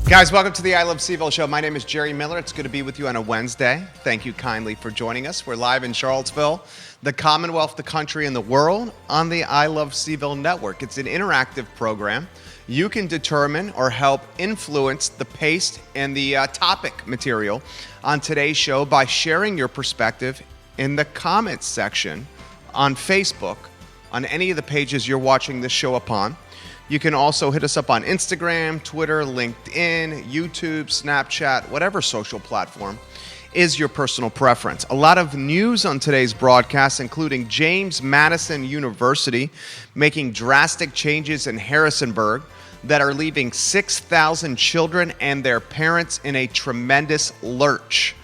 Guys, welcome to the I Love CVille Show. My name is Jerry Miller. It's good to be with you on a Wednesday. Thank you kindly for joining us. We're live in Charlottesville, the Commonwealth, the country, and the world on the I Love CVille Network. It's an interactive program. You can determine or help influence the pace and the topic material on today's show by sharing your perspective in the comments section on Facebook, on any of the pages you're watching this show upon. You can also hit us up on Instagram, Twitter, LinkedIn, YouTube, Snapchat, whatever social platform is your personal preference. A lot of news on today's broadcast, including James Madison University making drastic changes in Harrisonburg that are leaving 6,000 children and their parents in a tremendous lurch.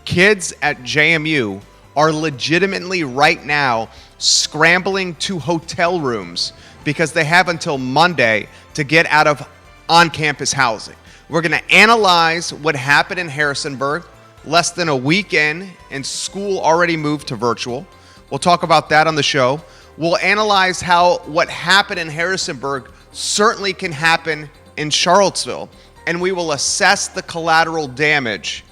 Kids at JMU are legitimately right now scrambling to hotel rooms because they have until Monday to get out of on-campus housing. We're going to analyze what happened in Harrisonburg less than a week in, and school already moved to virtual. We'll talk about that on the show. We'll analyze how what happened in Harrisonburg certainly can happen in Charlottesville, and we will assess the collateral damage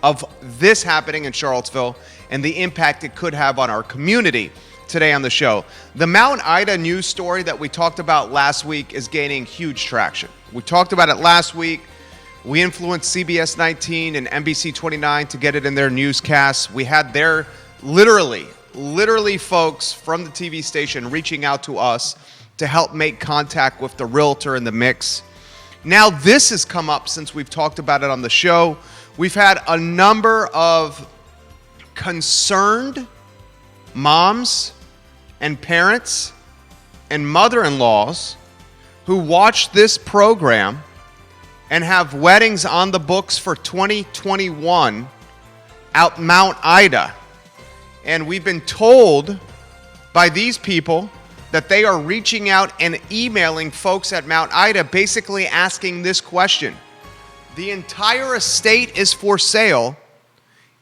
of this happening in Charlottesville and the impact it could have on our community today on the show. The Mount Ida news story that we talked about last week is gaining huge traction. We talked about it last week. We influenced CBS 19 and NBC 29 to get it in their newscasts. We had their literally folks from the TV station reaching out to us to help make contact with the realtor in the mix. Now this has come up since we've talked about it on the show. We've had a number of concerned moms and parents and mother-in-laws who watch this program and have weddings on the books for 2021 out Mount Ida. And we've been told by these people that they are reaching out and emailing folks at Mount Ida basically asking this question. The entire estate is for sale.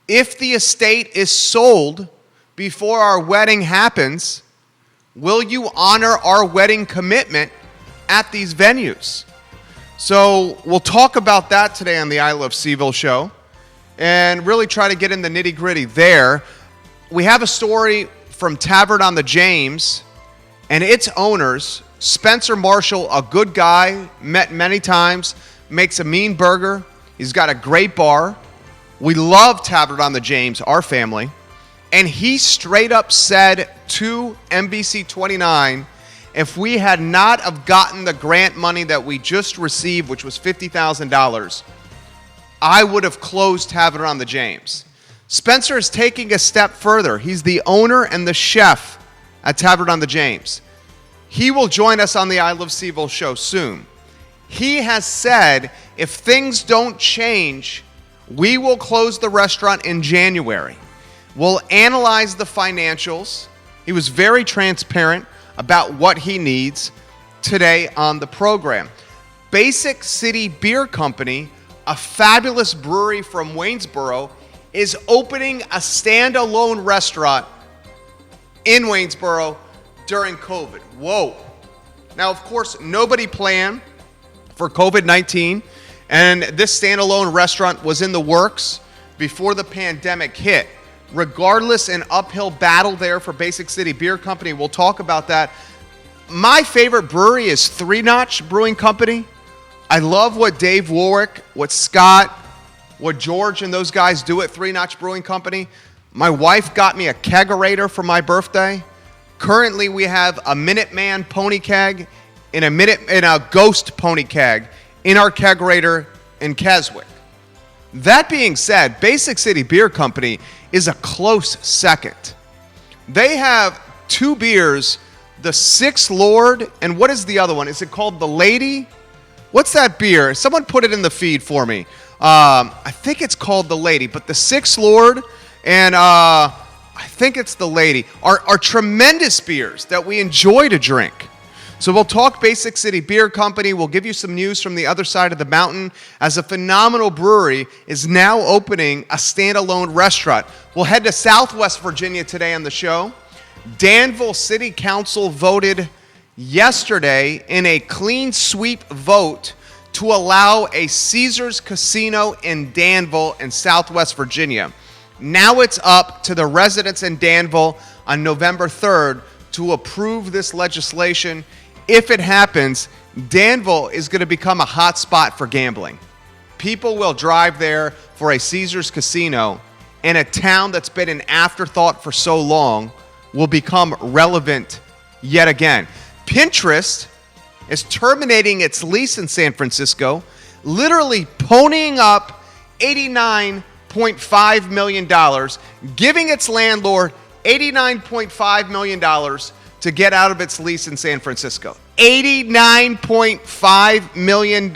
If the estate is sold before our wedding happens, will you honor our wedding commitment at these venues? So we'll talk about that today on the I Love CVille Show and really try to get in the nitty-gritty there. We have a story from Tavern on the James and its owners. Spencer Marshall, a good guy, met many times, makes a mean burger. He's got a great bar. We love Tavern on the James, our family. And he straight up said to NBC 29, if we had not have gotten the grant money that we just received, which was $50,000, I would have closed Tavern on the James. Spencer is taking a step further. He's the owner and the chef at Tavern on the James. He will join us on the I Love CVille Show soon. He has said if things don't change, we will close the restaurant in January. We'll analyze the financials. He was very transparent about what he needs today on the program. Basic City Beer Company, a fabulous brewery from Waynesboro, is opening a standalone restaurant in Waynesboro during COVID. Whoa. Now, of course, nobody planned for COVID-19, and this standalone restaurant was in the works before the pandemic hit. Regardless, an uphill battle there for Basic City Beer Company. We'll talk about that. My favorite brewery is Three Notch Brewing Company. I love what Dave Warwick, what Scott, what George and those guys do at Three Notch Brewing Company. My wife got me a kegerator for my birthday. Currently, we have a Minuteman pony keg and a Ghost pony keg in our kegerator in Keswick. That being said, Basic City Beer Company is a close second. They have two beers, the Six Lord, and what is the other one? Is it called the Lady? What's that beer? Someone put it in the feed for me. I think it's called the Lady, but the Six Lord and I think it's the Lady are tremendous beers that we enjoy to drink. So we'll talk Basic City Beer Company. We'll give you some news from the other side of the mountain as a phenomenal brewery is now opening a standalone restaurant. We'll head to Southwest Virginia today on the show. Danville City Council voted yesterday in a clean sweep vote to allow a Caesars Casino in Danville in Southwest Virginia. Now it's up to the residents in Danville on November 3rd to approve this legislation. If it happens, Danville is going to become a hot spot for gambling. People will drive there for a Caesars Casino, and a town that's been an afterthought for so long will become relevant yet again. Pinterest is terminating its lease in San Francisco, literally ponying up $89.5 million, giving its landlord $89.5 million to get out of its lease in San Francisco. $89.5 million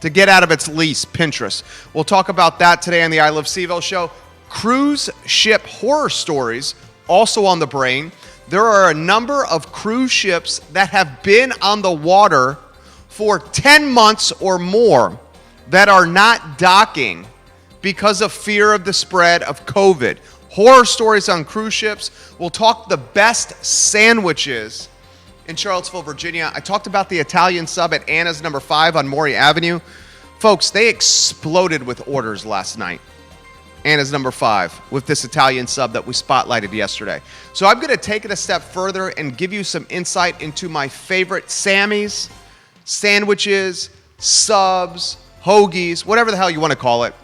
to get out of its lease, Pinterest. We'll talk about that today on the I Love CVille Show. Cruise ship horror stories also on the brain. There are a number of cruise ships that have been on the water for 10 months or more that are not docking because of fear of the spread of COVID. Horror stories on cruise ships. We'll talk the best sandwiches in Charlottesville, Virginia. I talked about the Italian sub at Anna's number 5 on Maury Avenue. Folks, they exploded with orders last night. Anna's number 5 with this Italian sub that we spotlighted yesterday. So I'm going to take it a step further and give you some insight into my favorite Sammy's, sandwiches, subs, hoagies, whatever the hell you want to call it,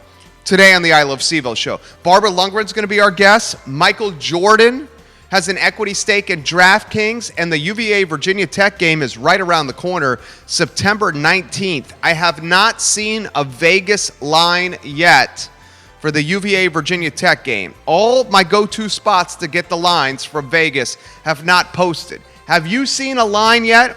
today on the I Love CVille Show. Barbara Lundgren's going to be our guest. Michael Jordan has an equity stake in Draftkings, and the UVA Virginia Tech game is right around the corner, September 19th. I have not seen a Vegas line yet for the UVA Virginia Tech game. All my go-to spots to get the lines from Vegas have not posted. Have you seen a line yet?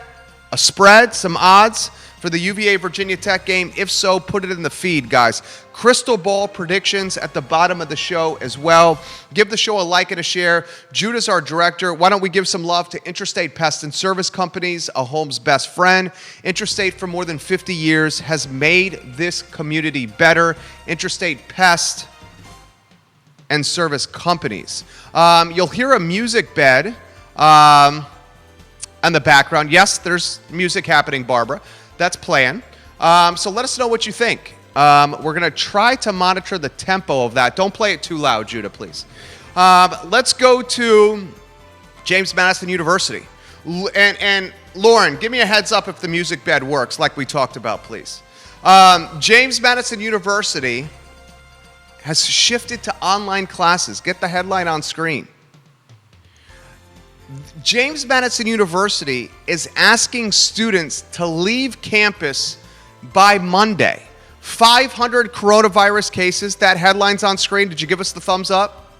A spread, some odds for the UVA Virginia Tech game? If so, put it in the feed, guys. Crystal ball predictions at the bottom of the show as well. Give the show a like and a share. Judah's our director. Why don't we give some love to Intrastate Pest and Service Companies, a home's best friend. Intrastate for more than 50 years has made this community better. Intrastate Pest and Service Companies. You'll hear a music bed in the background. Yes, there's music happening, Barbara. That's planned. So let us know what you think. We're going to try to monitor the tempo of that. Don't play it too loud, Judah, please. Let's go to James Madison University. And Lauren, give me a heads up if the music bed works like we talked about, please. James Madison University has shifted to online classes. Get the headline on screen. James Madison University is asking students to leave campus by Monday. 500 coronavirus cases. That headline's on screen. Did you give us the thumbs up?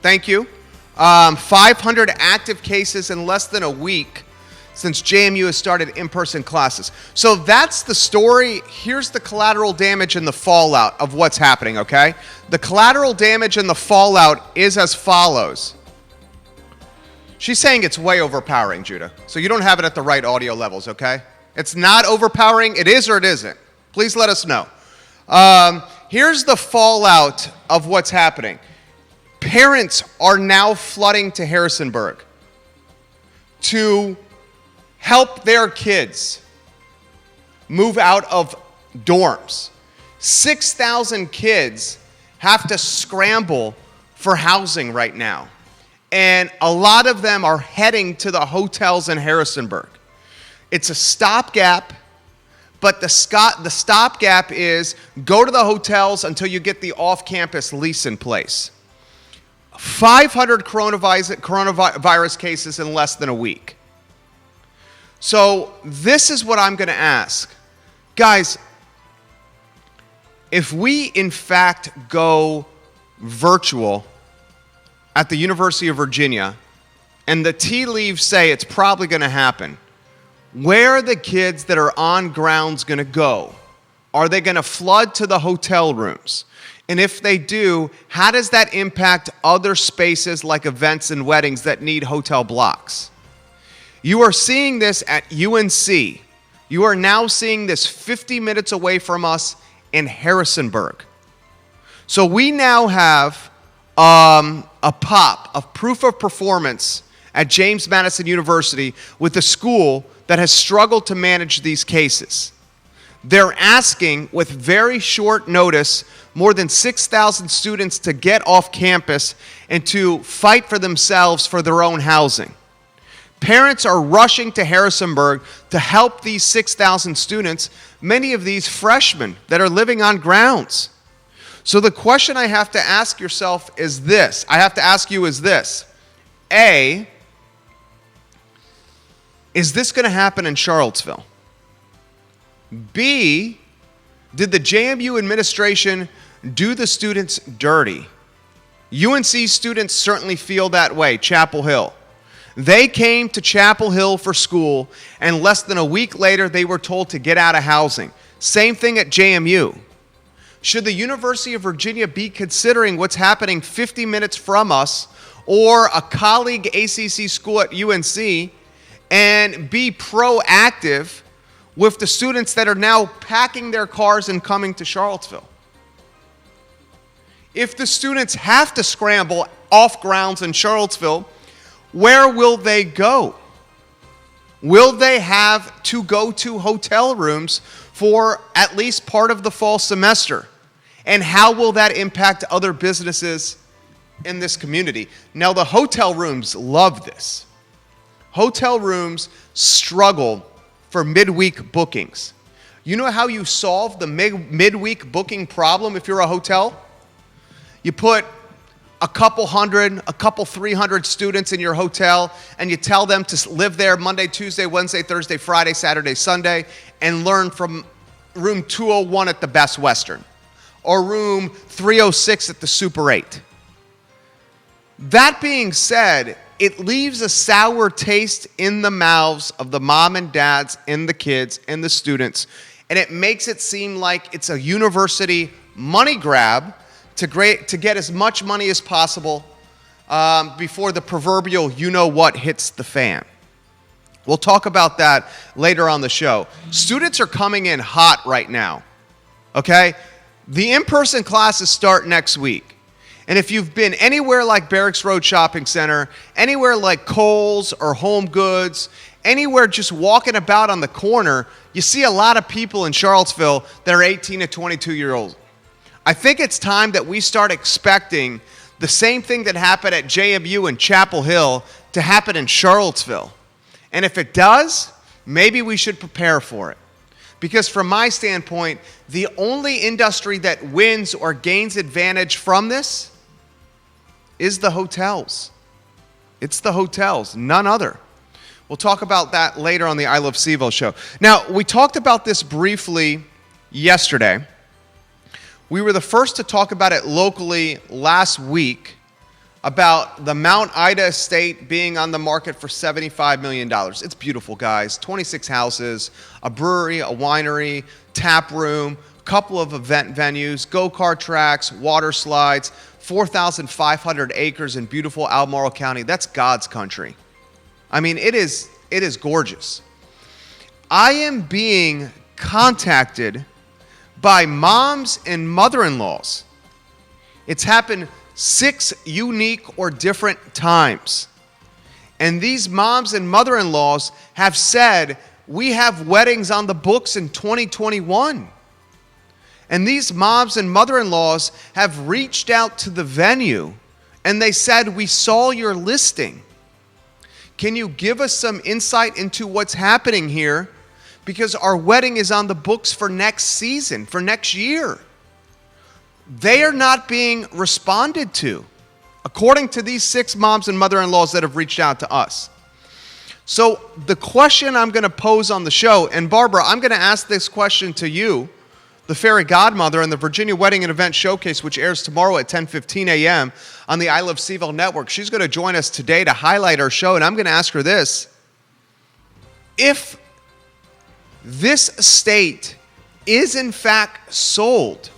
Thank you. 500 active cases in less than a week since JMU has started in-person classes. So that's the story. Here's the collateral damage and the fallout of what's happening, okay? The collateral damage and the fallout is as follows. She's saying it's way overpowering, Judah. So you don't have it at the right audio levels, okay? It's not overpowering. It is or it isn't. Please let us know. Here's the fallout of what's happening. Parents are now flooding to Harrisonburg to help their kids move out of dorms. 6,000 kids have to scramble for housing right now. And a lot of them are heading to the hotels in Harrisonburg. It's a stopgap, but the stopgap is go to the hotels until you get the off-campus lease in place. 500 coronavirus cases in less than a week. So this is what I'm going to ask. Guys, if we in fact go virtual at the University of Virginia, and the tea leaves say it's probably going to happen, where are the kids that are on grounds going to go? Are they going to flood to the hotel rooms? And if they do, how does that impact other spaces like events and weddings that need hotel blocks? You are seeing this at UNC. You are now seeing this 50 minutes away from us in Harrisonburg. So we now have a pop of proof of performance at James Madison University with a school that has struggled to manage these cases. They're asking, with very short notice, more than 6,000 students to get off campus and to fight for themselves for their own housing. Parents are rushing to Harrisonburg to help these 6,000 students, many of these freshmen that are living on grounds. So the question I have to ask yourself is this. I have to ask you is this. A, is this going to happen in Charlottesville? B, did the JMU administration do the students dirty? UNC students certainly feel that way, Chapel Hill. They came to Chapel Hill for school, and less than a week later, they were told to get out of housing. Same thing at JMU. Should the University of Virginia be considering what's happening 50 minutes from us, or a colleague ACC school at UNC, and be proactive with the students that are now packing their cars and coming to Charlottesville? If the students have to scramble off grounds in Charlottesville, where will they go? Will they have to go to hotel rooms for at least part of the fall semester? And how will that impact other businesses in this community? Now, the hotel rooms love this. Hotel rooms struggle for midweek bookings. You know how you solve the midweek booking problem if you're a hotel? You put a couple 300 students in your hotel, and you tell them to live there Monday, Tuesday, Wednesday, Thursday, Friday, Saturday, Sunday, and learn from room 201 at the Best Western, or room 306 at the Super 8. That being said, it leaves a sour taste in the mouths of the mom and dads and the kids and the students, and it makes it seem like it's a university money grab to get as much money as possible before the proverbial you-know-what hits the fan. We'll talk about that later on the show. Students are coming in hot right now, okay? The in-person classes start next week. And if you've been anywhere like Barracks Road Shopping Center, anywhere like Kohl's or Home Goods, anywhere just walking about on the corner, you see a lot of people in Charlottesville that are 18 to 22-year-olds. I think it's time that we start expecting the same thing that happened at JMU and Chapel Hill to happen in Charlottesville. And if it does, maybe we should prepare for it. Because from my standpoint, the only industry that wins or gains advantage from this is the hotels. It's the hotels, none other. We'll talk about that later on the I Love CVille show. Now, we talked about this briefly yesterday. We were the first to talk about it locally last week about the Mount Ida estate being on the market for $75 million. It's beautiful, guys. 26 houses, a brewery, a winery, tap room, a couple of event venues, go-kart tracks, water slides, 4,500 acres in beautiful Albemarle County. That's God's country. I mean, it is gorgeous. I am being contacted by moms and mother-in-laws. It's happened 6 unique or different times. And these moms and mother-in-laws have said, we have weddings on the books in 2021. And these moms and mother-in-laws have reached out to the venue and they said, we saw your listing. Can you give us some insight into what's happening here? Because our wedding is on the books for next season, for next year. They are not being responded to, according to these 6 moms and mother-in-laws that have reached out to us. So the question I'm going to pose on the show, and Barbara, I'm going to ask this question to you, the fairy godmother, in the Virginia Wedding and Event Showcase, which airs tomorrow at 10:15 a.m. on the I Love CVille Network. She's going to join us today to highlight our show, and I'm going to ask her this. If this estate is in fact sold,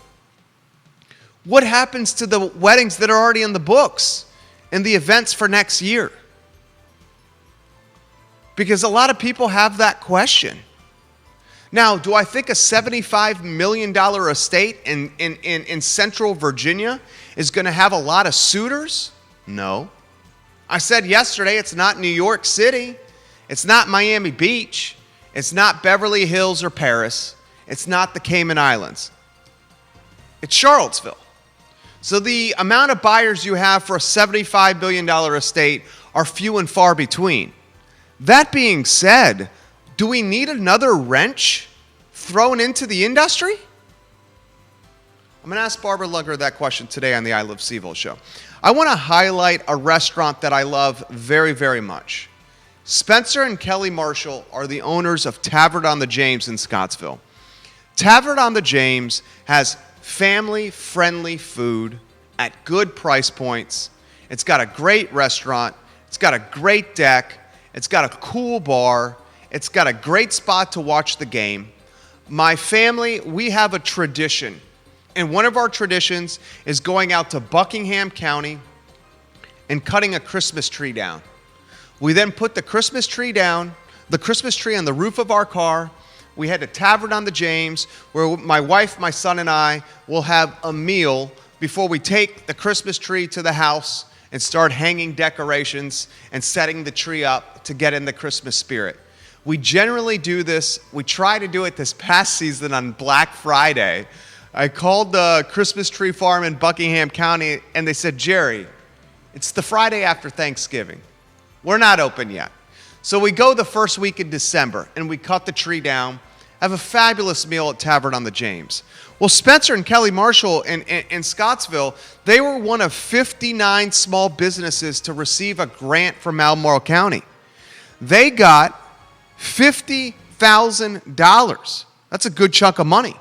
what happens to the weddings that are already in the books and the events for next year? Because a lot of people have that question. Now, do I think a $75 million estate in Central Virginia is going to have a lot of suitors? No. I said yesterday, it's not New York City. It's not Miami Beach. It's not Beverly Hills or Paris. It's not the Cayman Islands. It's Charlottesville. So the amount of buyers you have for a $75 billion estate are few and far between. That being said, do we need another wrench thrown into the industry? I'm going to ask Barbara Lundgren that question today on the I Love CVille Show. I want to highlight a restaurant that I love very, very much. Spencer and Kelly Marshall are the owners of Tavern on the James in Scottsville. Tavern on the James has family-friendly food at good price points. It's got a great restaurant. It's got a great deck. It's got a cool bar. It's got a great spot to watch the game. My family, we have a tradition. And one of our traditions is going out to Buckingham County and cutting a Christmas tree down. We then put the Christmas tree down, the Christmas tree on the roof of our car. We head to Tavern on the James, where my wife, my son, and I will have a meal before we take the Christmas tree to the house and start hanging decorations and setting the tree up to get in the Christmas spirit. We generally do this. We try to do it this past season on Black Friday. I called the Christmas tree farm in Buckingham County, and they said, Jerry, it's the Friday after Thanksgiving. We're not open yet. So we go the first week in December, and we cut the tree down, have a fabulous meal at Tavern on the James. Well, Spencer and Kelly Marshall in Scottsville, they were one of 59 small businesses to receive a grant from Albemarle County. They got $50,000. That's a good chunk of money.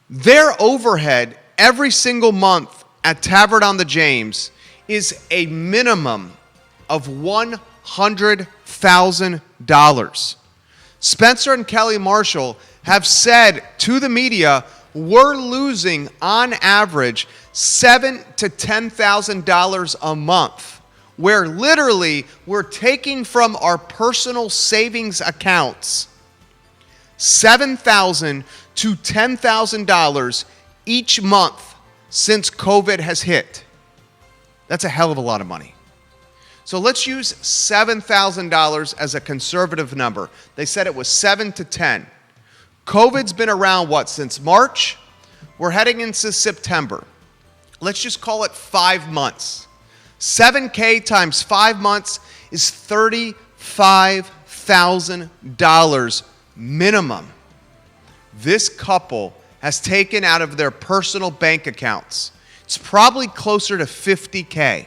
Their overhead every single month at Tavern on the James is a minimum of $100,000. Spencer and Kelly Marshall have said to the media, we're losing on average $7,000 to $10,000 a month, where literally we're taking from our personal savings accounts $7,000 to $10,000 each month since COVID has hit. That's a hell of a lot of money. So let's use $7,000 as a conservative number. They said it was 7 to 10. COVID's been around, since March? We're heading into September. Let's just call it 5 months. $7K times 5 months is $35,000 minimum. This couple has taken out of their personal bank accounts. It's probably closer to $50K.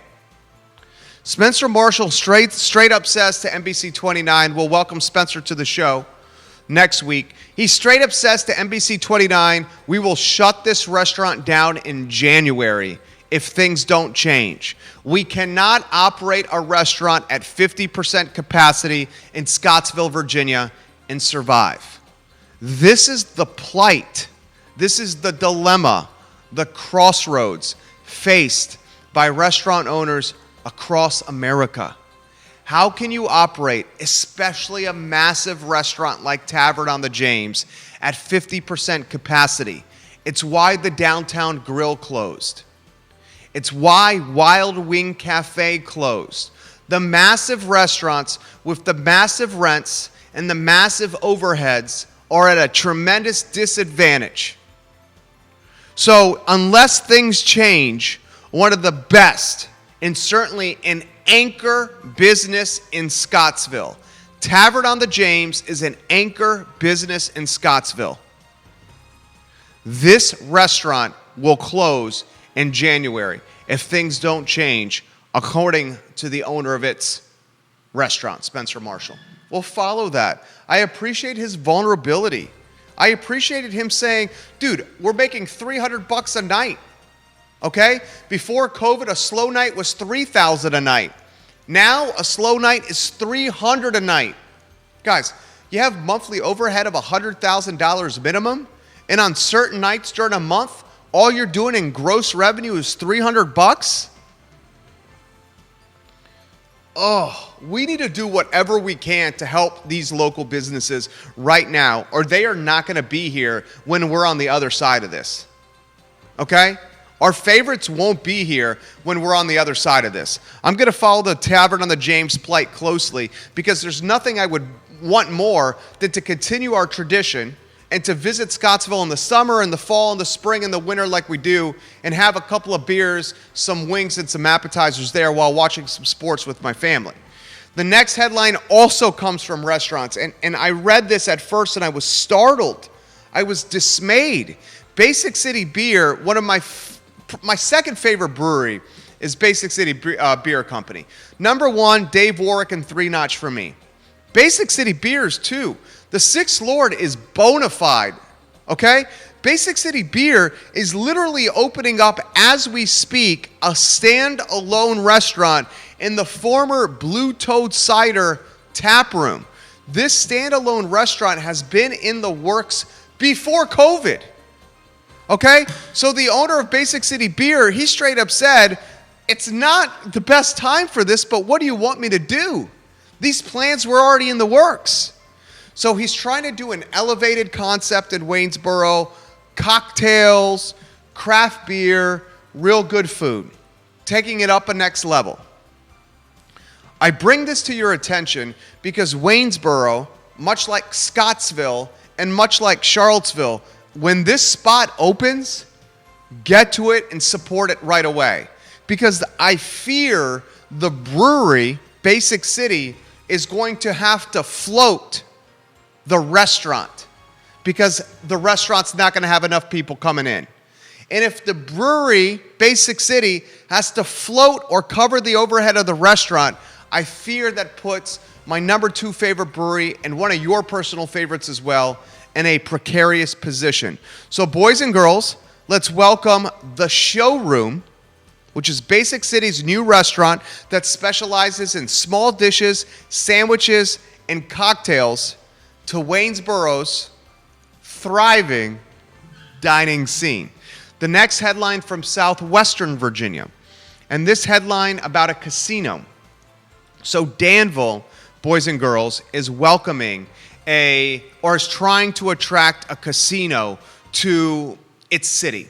Spencer Marshall straight up says to NBC 29, we'll welcome Spencer to the show next week. He straight up says to NBC 29, we will shut this restaurant down in January if things don't change. We cannot operate a restaurant at 50% capacity in Scottsville, Virginia, and survive. This is the plight. This is the dilemma, the crossroads faced by restaurant owners across America. How can you operate, especially a massive restaurant like Tavern on the James, at 50% capacity? It's why the Downtown Grill closed. It's why Wild Wing Cafe closed. The massive restaurants with the massive rents and the massive overheads are at a tremendous disadvantage. So unless things change, one of the best and certainly an anchor business in Scottsville. Tavern on the James is an anchor business in Scottsville. This restaurant will close in January if things don't change, according to the owner of its restaurant, Spencer Marshall. We'll follow that. I appreciate his vulnerability. I appreciated him saying, dude, we're making $300 a night. Okay? Before COVID, a slow night was $3,000 a night. Now, a slow night is $300 a night. Guys, you have monthly overhead of $100,000 minimum, and on certain nights during a month, all you're doing in gross revenue is $300? Oh, we need to do whatever we can to help these local businesses right now, or they are not going to be here when we're on the other side of this. Okay? Our favorites won't be here when we're on the other side of this. I'm going to follow the Tavern on the James plight closely because there's nothing I would want more than to continue our tradition and to visit Scottsville in the summer and the fall and the spring and the winter like we do, and have a couple of beers, some wings, and some appetizers there while watching some sports with my family. The next headline also comes from restaurants, and I read this at first and I was startled. I was dismayed. Basic City Beer, one of my second favorite brewery is Basic City Beer Company. Number one, Dave Warwick and Three Notch for me. Basic City Beers, too. The Sixth Lord is bona fide, okay? Basic City Beer is literally opening up, as we speak, a stand-alone restaurant in the former Blue Toad Cider tap room. This stand-alone restaurant has been in the works before COVID, okay? So the owner of Basic City Beer, he straight up said, it's not the best time for this, but what do you want me to do? These plans were already in the works. So he's trying to do an elevated concept in Waynesboro, cocktails, craft beer, real good food, taking it up a next level. I bring this to your attention because Waynesboro, much like Scottsville and much like Charlottesville, when this spot opens, get to it and support it right away. Because I fear the brewery, Basic City, is going to have to float the restaurant because the restaurant's not going to have enough people coming in. And if the brewery, Basic City, has to float or cover the overhead of the restaurant, I fear that puts my number 2 favorite brewery and one of your personal favorites as well in a precarious position. So boys and girls, let's welcome the Showroom, which is Basic City's new restaurant that specializes in small dishes, sandwiches, and cocktails, to Waynesboro's thriving dining scene. The next headline from southwestern Virginia, and this headline about a casino. So Danville, boys and girls, is welcoming is trying to attract a casino to its city.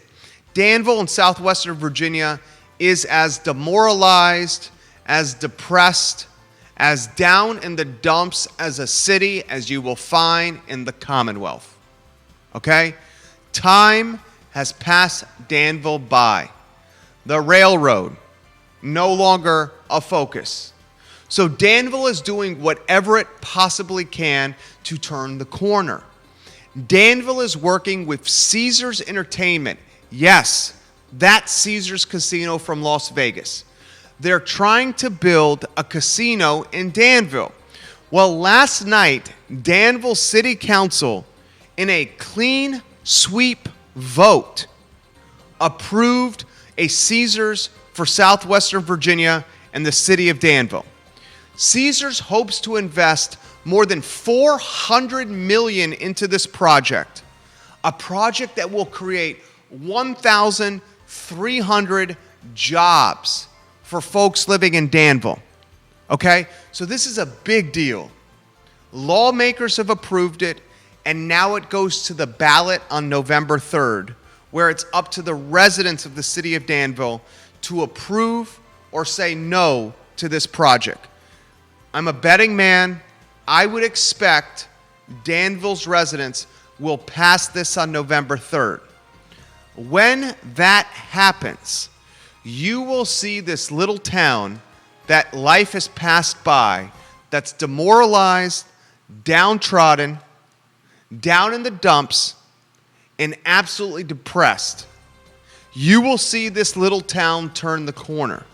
Danville in southwestern Virginia is as demoralized, as depressed, as down in the dumps as a city as you will find in the Commonwealth. Okay? Time has passed Danville by. The railroad, no longer a focus. So Danville is doing whatever it possibly can to turn the corner. Danville is working with Caesars Entertainment. Yes, that Caesars Casino from Las Vegas. They're trying to build a casino in Danville. Well, last night, Danville City Council, in a clean sweep vote, approved a Caesars for southwestern Virginia and the city of Danville. Caesars hopes to invest more than $400 million into this project, a project that will create 1,300 jobs for folks living in Danville. Okay? So this is a big deal. Lawmakers have approved it, and now it goes to the ballot on November 3rd, where it's up to the residents of the city of Danville to approve or say no to this project. I'm a betting man. I would expect Danville's residents will pass this on November 3rd. When that happens, you will see this little town that life has passed by, that's demoralized, downtrodden, down in the dumps, and absolutely depressed. You will see this little town turn the corner.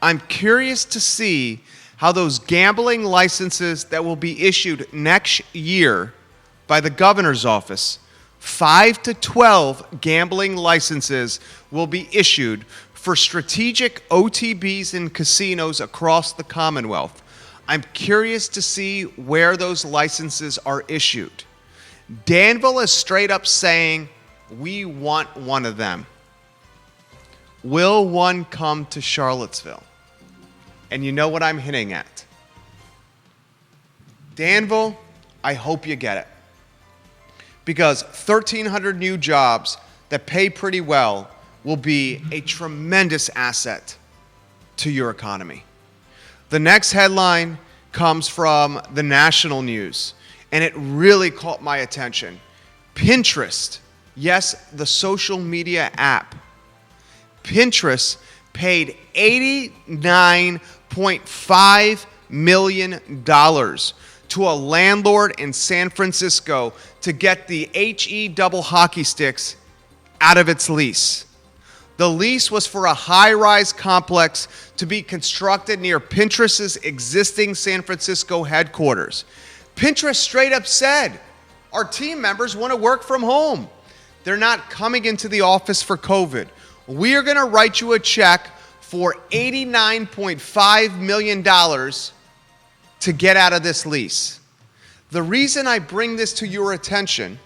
I'm curious to see how those gambling licenses that will be issued next year by the governor's office, 5 to 12 gambling licenses will be issued for strategic OTBs and casinos across the Commonwealth. I'm curious to see where those licenses are issued. Danville is straight up saying, we want one of them. Will one come to Charlottesville? And you know what I'm hinting at. Danville, I hope you get it. Because 1,300 new jobs that pay pretty well will be a tremendous asset to your economy. The next headline comes from the national news, and it really caught my attention. Pinterest, yes, the social media app. Pinterest paid $89.5 million to a landlord in San Francisco to get the HE double hockey sticks out of its lease. The lease was for a high-rise complex to be constructed near Pinterest's existing San Francisco headquarters. Pinterest straight up said, our team members want to work from home. They're not coming into the office for COVID. We are going to write you a check for $89.5 million to get out of this lease. The reason I bring this to your attention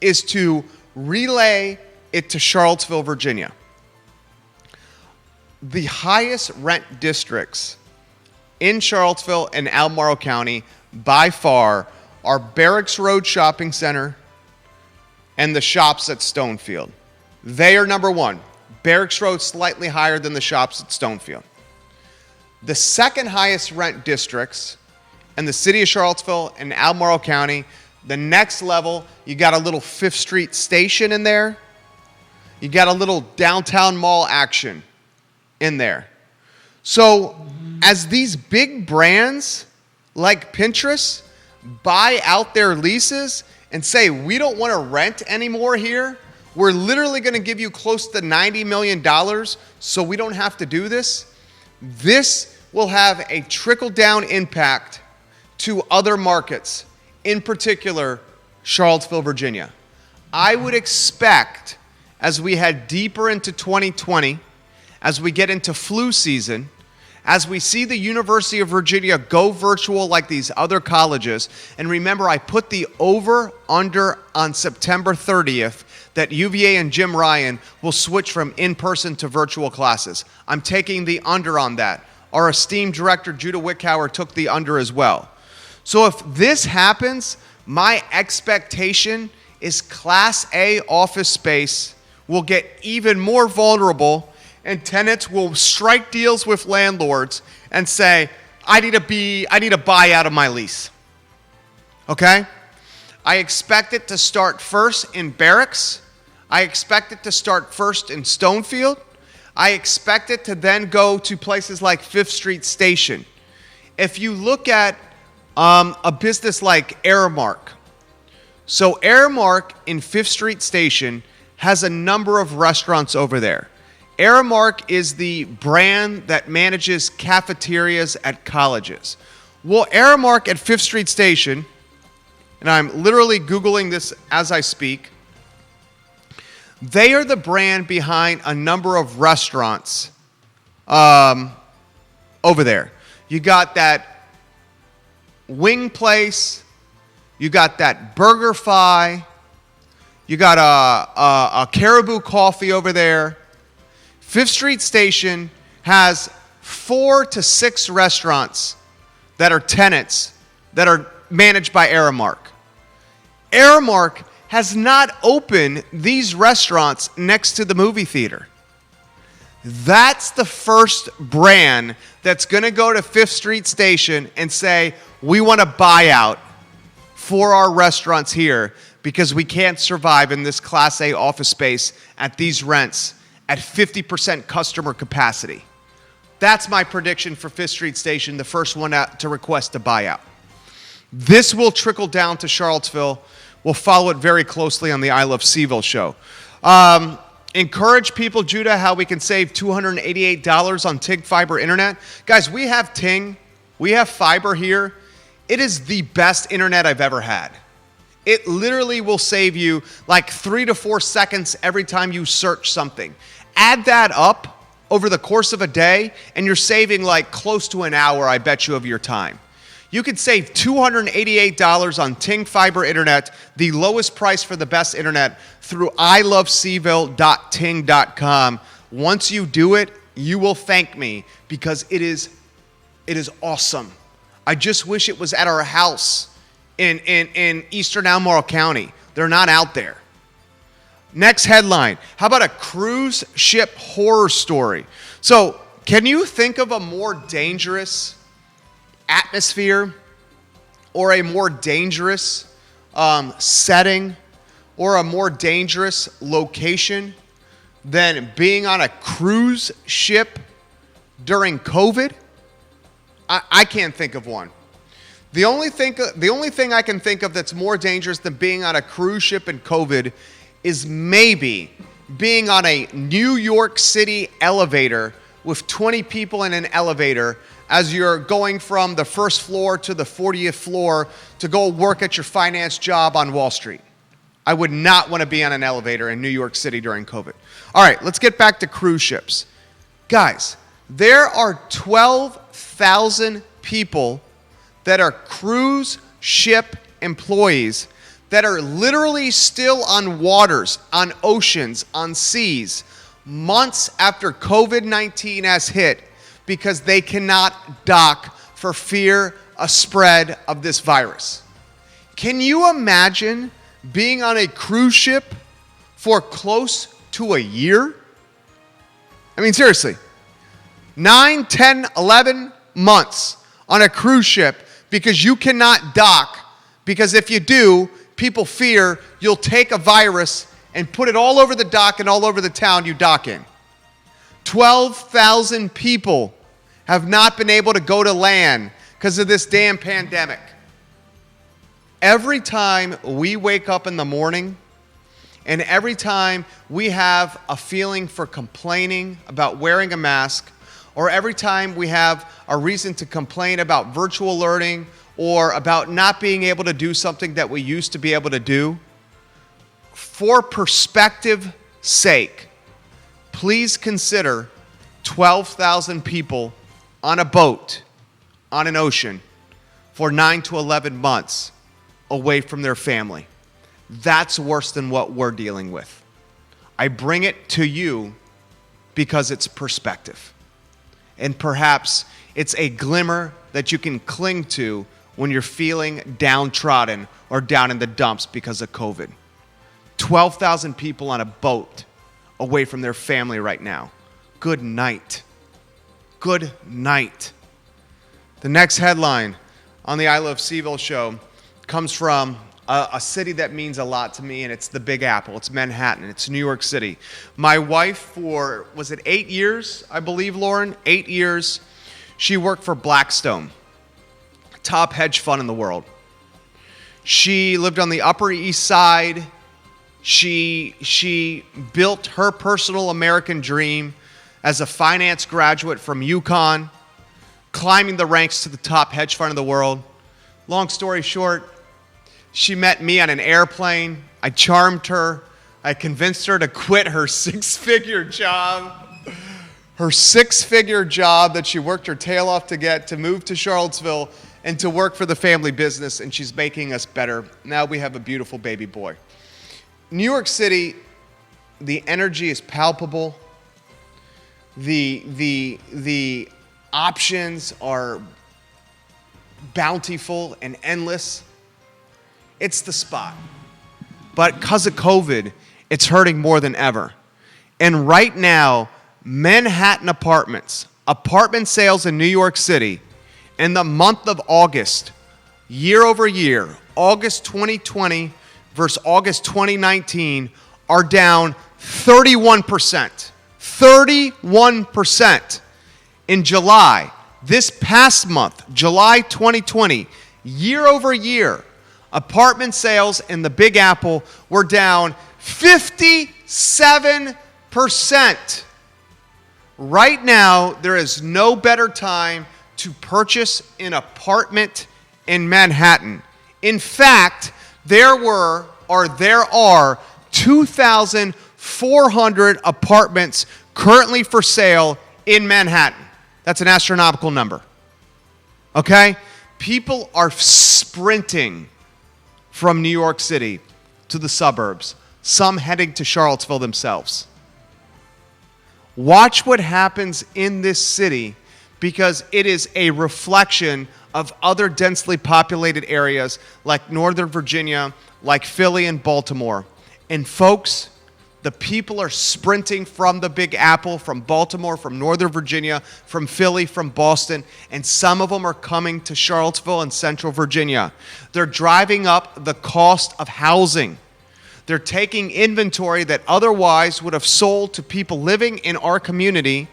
is to relay it to Charlottesville, Virginia. The highest rent districts in Charlottesville and Albemarle County by far are Barracks Road Shopping Center and the Shops at Stonefield. They are number one. Barracks Road slightly higher than the Shops at Stonefield. The second highest rent districts in the city of Charlottesville and Albemarle County, the next level, you got a little 5th Street station in there. You got a little downtown mall action in there. So as these big brands like Pinterest buy out their leases and say, we don't want to rent anymore here, we're literally going to give you close to $90 million so we don't have to do this, this will have a trickle-down impact to other markets, in particular, Charlottesville, Virginia. I would expect, as we head deeper into 2020, as we get into flu season, as we see the University of Virginia go virtual like these other colleges, and remember, I put the over-under on September 30th that UVA and Jim Ryan will switch from in-person to virtual classes. I'm taking the under on that. Our esteemed director, Judah Wickhauer, took the under as well. So if this happens, my expectation is Class A office space will get even more vulnerable, and tenants will strike deals with landlords and say, I need to buy out of my lease. Okay? I expect it to start first in Barracks. I expect it to start first in Stonefield. I expect it to then go to places like 5th Street Station. If you look at a business like Aramark. So Aramark in 5th Street Station has a number of restaurants over there. Aramark is the brand that manages cafeterias at colleges. Well, Aramark at 5th Street Station, and I'm literally Googling this as I speak, they are the brand behind a number of restaurants over there. You got that wing place, you got that BurgerFi, you got a Caribou Coffee over there. 5th Street Station has 4 to 6 restaurants that are tenants that are managed by Aramark. Aramark has not opened these restaurants next to the movie theater. That's the first brand that's going to go to 5th Street Station and say, we want a buyout for our restaurants here because we can't survive in this Class A office space at these rents at 50% customer capacity. That's my prediction for 5th Street Station, the first one out to request a buyout. This will trickle down to Charlottesville. We'll follow it very closely on the I Love CVille show. Encourage people, Judah, how we can save $288 on Ting Fiber Internet. Guys, we have Ting. We have fiber here. It is the best internet I've ever had. It literally will save you like 3 to 4 seconds every time you search something. Add that up over the course of a day, and you're saving like close to an hour, I bet you, of your time. You could save $288 on Ting Fiber Internet, the lowest price for the best internet, through ilovecville.ting.com. Once you do it, you will thank me because it is awesome. I just wish it was at our house in Eastern Albemarle County. They're not out there. Next headline. How about a cruise ship horror story? So, can you think of a more dangerous atmosphere or a more dangerous setting or a more dangerous location than being on a cruise ship during COVID? I can't think of one. The only thing I can think of that's more dangerous than being on a cruise ship in COVID is maybe being on a New York City elevator with 20 people in an elevator as you're going from the first floor to the 40th floor to go work at your finance job on Wall Street. I would not want to be on an elevator in New York City during COVID. All right, let's get back to cruise ships. Guys, there are 12,000 people that are cruise ship employees that are literally still on waters, on oceans, on seas, months after COVID-19 has hit because they cannot dock for fear of spread of this virus. Can you imagine being on a cruise ship for close to a year? I mean, seriously. 9, 10, 11 months on a cruise ship because you cannot dock, because if you do, people fear you'll take a virus and put it all over the dock and all over the town you dock in. 12,000 people have not been able to go to land because of this damn pandemic. Every time we wake up in the morning and every time we have a feeling for complaining about wearing a mask, or every time we have a reason to complain about virtual learning or about not being able to do something that we used to be able to do, for perspective's sake, please consider 12,000 people on a boat, on an ocean, for 9 to 11 months away from their family. That's worse than what we're dealing with. I bring it to you because it's perspective. And perhaps it's a glimmer that you can cling to when you're feeling downtrodden or down in the dumps because of COVID. 12,000 people on a boat away from their family right now. Good night. Good night. The next headline on the I Love CVille show comes from a city that means a lot to me, and it's the Big Apple. It's Manhattan. It's New York City. My wife, for, was it 8 years, I believe, Lauren? 8 years. She worked for Blackstone, top hedge fund in the world. She lived on the Upper East Side. She built her personal American dream as a finance graduate from UConn, climbing the ranks to the top hedge fund in the world. Long story short, she met me on an airplane. I charmed her. I convinced her to quit her six-figure job. Her six-figure job that she worked her tail off to get, to move to Charlottesville and to work for the family business, and she's making us better. Now we have a beautiful baby boy. New York City, the energy is palpable. The options are bountiful and endless. It's the spot. But because of COVID, it's hurting more than ever. And right now, Manhattan apartment sales in New York City in the month of August, year over year, August 2020 versus August 2019, are down 31%. 31%. In July, this past month, July 2020, year over year, apartment sales in the Big Apple were down 57%. Right now, there is no better time to purchase an apartment in Manhattan. In fact, there are 2,400 apartments currently for sale in Manhattan. That's an astronomical number. Okay? People are sprinting from New York City to the suburbs, some heading to Charlottesville themselves. Watch what happens in this city, because it is a reflection of other densely populated areas like Northern Virginia, like Philly and Baltimore. And folks, The people are sprinting from the Big Apple, from Baltimore, from Northern Virginia, from Philly, from Boston, and some of them are coming to Charlottesville and Central Virginia. They're driving up the cost of housing. They're taking inventory that otherwise would have sold to people living in our community,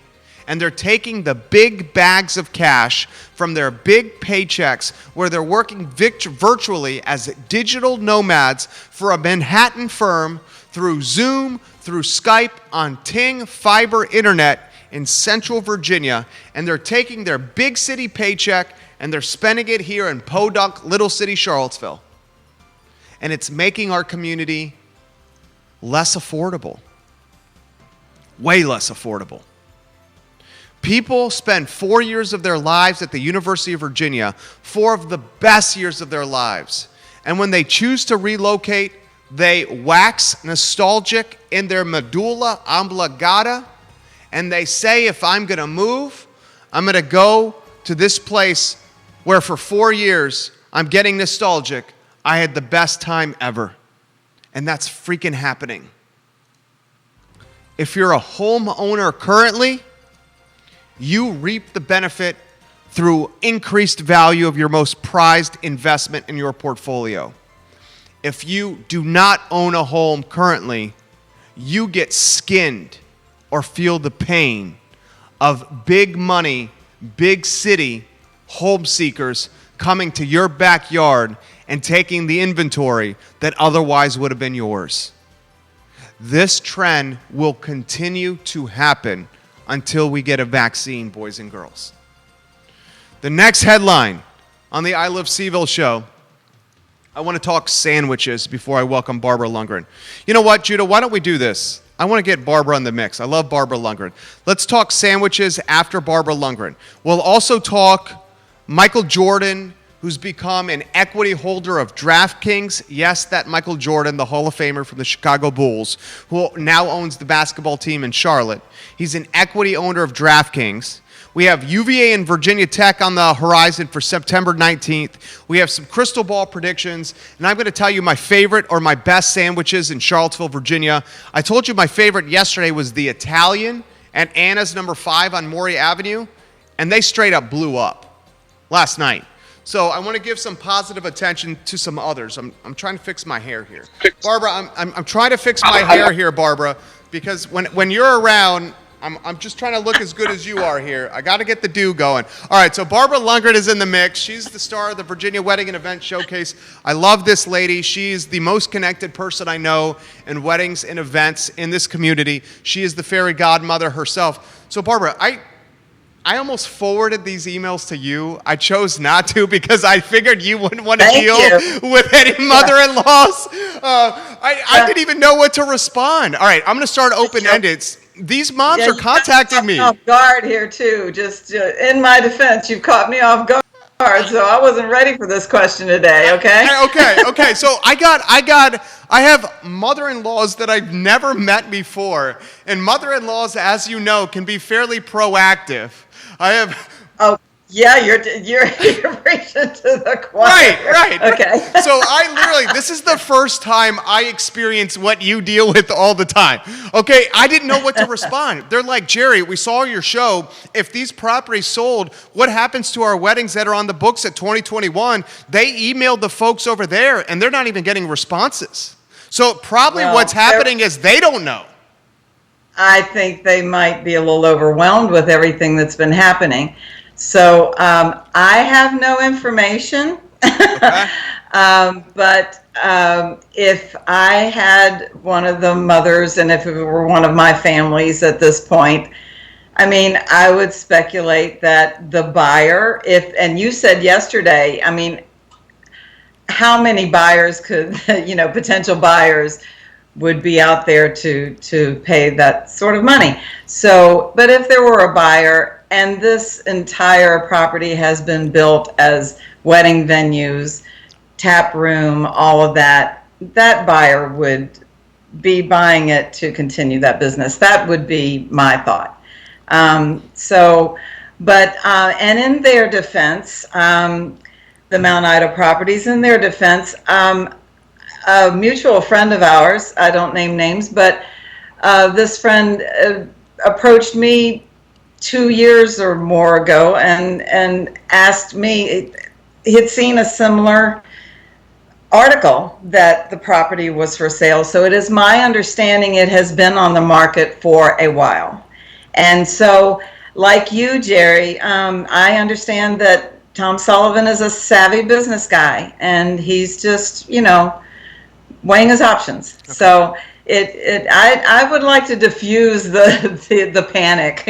and they're taking the big bags of cash from their big paychecks where they're working virtually as digital nomads for a Manhattan firm through Zoom, through Skype, on Ting fiber internet in Central Virginia, and they're taking their big city paycheck and they're spending it here in Podunk, Little City, Charlottesville. And it's making our community less affordable. Way less affordable. People spend 4 years of their lives at the University of Virginia, 4 of the best years of their lives. And when they choose to relocate, they wax nostalgic in their medulla oblongata, and they say, if I'm going to move, I'm going to go to this place where for 4 years I'm getting nostalgic. I had the best time ever. And that's freaking happening. If you're a homeowner currently, you reap the benefit through increased value of your most prized investment in your portfolio. If you do not own a home currently, you get skinned or feel the pain of big money, big city home seekers coming to your backyard and taking the inventory that otherwise would have been yours. This trend will continue to happen until we get a vaccine, boys and girls. The next headline on the I Love CVille show, I want to talk sandwiches before I welcome Barbara Lundgren. You know what, Judah, why don't we do this? I want to get Barbara in the mix. I love Barbara Lundgren. Let's talk sandwiches after Barbara Lundgren. We'll also talk Michael Jordan, who's become an equity holder of Draftkings. Yes, that Michael Jordan, the Hall of Famer from the Chicago Bulls, who now owns the basketball team in Charlotte. He's an equity owner of Draftkings. We have UVA and Virginia Tech on the horizon for September 19th. We have some crystal ball predictions, and I'm going to tell you my favorite or my best sandwiches in Charlottesville, Virginia. I told you my favorite yesterday was the Italian at Anna's number 5 on Maury Avenue, and they straight up blew up last night. So I want to give some positive attention to some others. I'm trying to fix my hair here. Barbara, I'm trying to fix my hair here, Barbara, because when you're around, I'm just trying to look as good as you are here. I got to get the do going. All right, so Barbara Lundgren is in the mix. She's the star of the Virginia Wedding and Event Showcase. I love this lady. She's the most connected person I know in weddings and events in this community. She is the fairy godmother herself. So Barbara, I almost forwarded these emails to you. I chose not to because I figured you wouldn't want to deal with any mother-in-laws. I didn't even know what to respond. All right, I'm going to start open-ended. These moms are contacting me. Off guard here too. Just in my defense, you've caught me off guard, so I wasn't ready for this question today. Okay. Okay. So I have mother-in-laws that I've never met before, and mother-in-laws, as you know, can be fairly proactive. Oh, yeah, you're preaching to the choir. Right. Okay. So this is the first time I experience what you deal with all the time. Okay, I didn't know what to respond. They're like, Jerry, we saw your show. If these properties sold, what happens to our weddings that are on the books at 2021? They emailed the folks over there, and they're not even getting responses. So probably what's happening is they don't know. I think they might be a little overwhelmed with everything that's been happening. So I have no information, Okay. but if I had one of the mothers and if it were one of my families at this point, I mean, I would speculate that the buyer, and you said yesterday, I mean, how many buyers could, potential buyers would be out there to pay that sort of money. So, but if there were a buyer and this entire property has been built as wedding venues, tap room, all of that, that buyer would be buying it to continue that business. That would be my thought. And in their defense, the Mount Ida properties, in their defense, a mutual friend of ours, I don't name names, but this friend approached me 2 years or more ago and asked me, he had seen a similar article that the property was for sale. So it is my understanding it has been on the market for a while. And so, like you, Jerry, I understand that Tom Sullivan is a savvy business guy, and he's just, weighing his options. Okay. So I would like to diffuse the panic,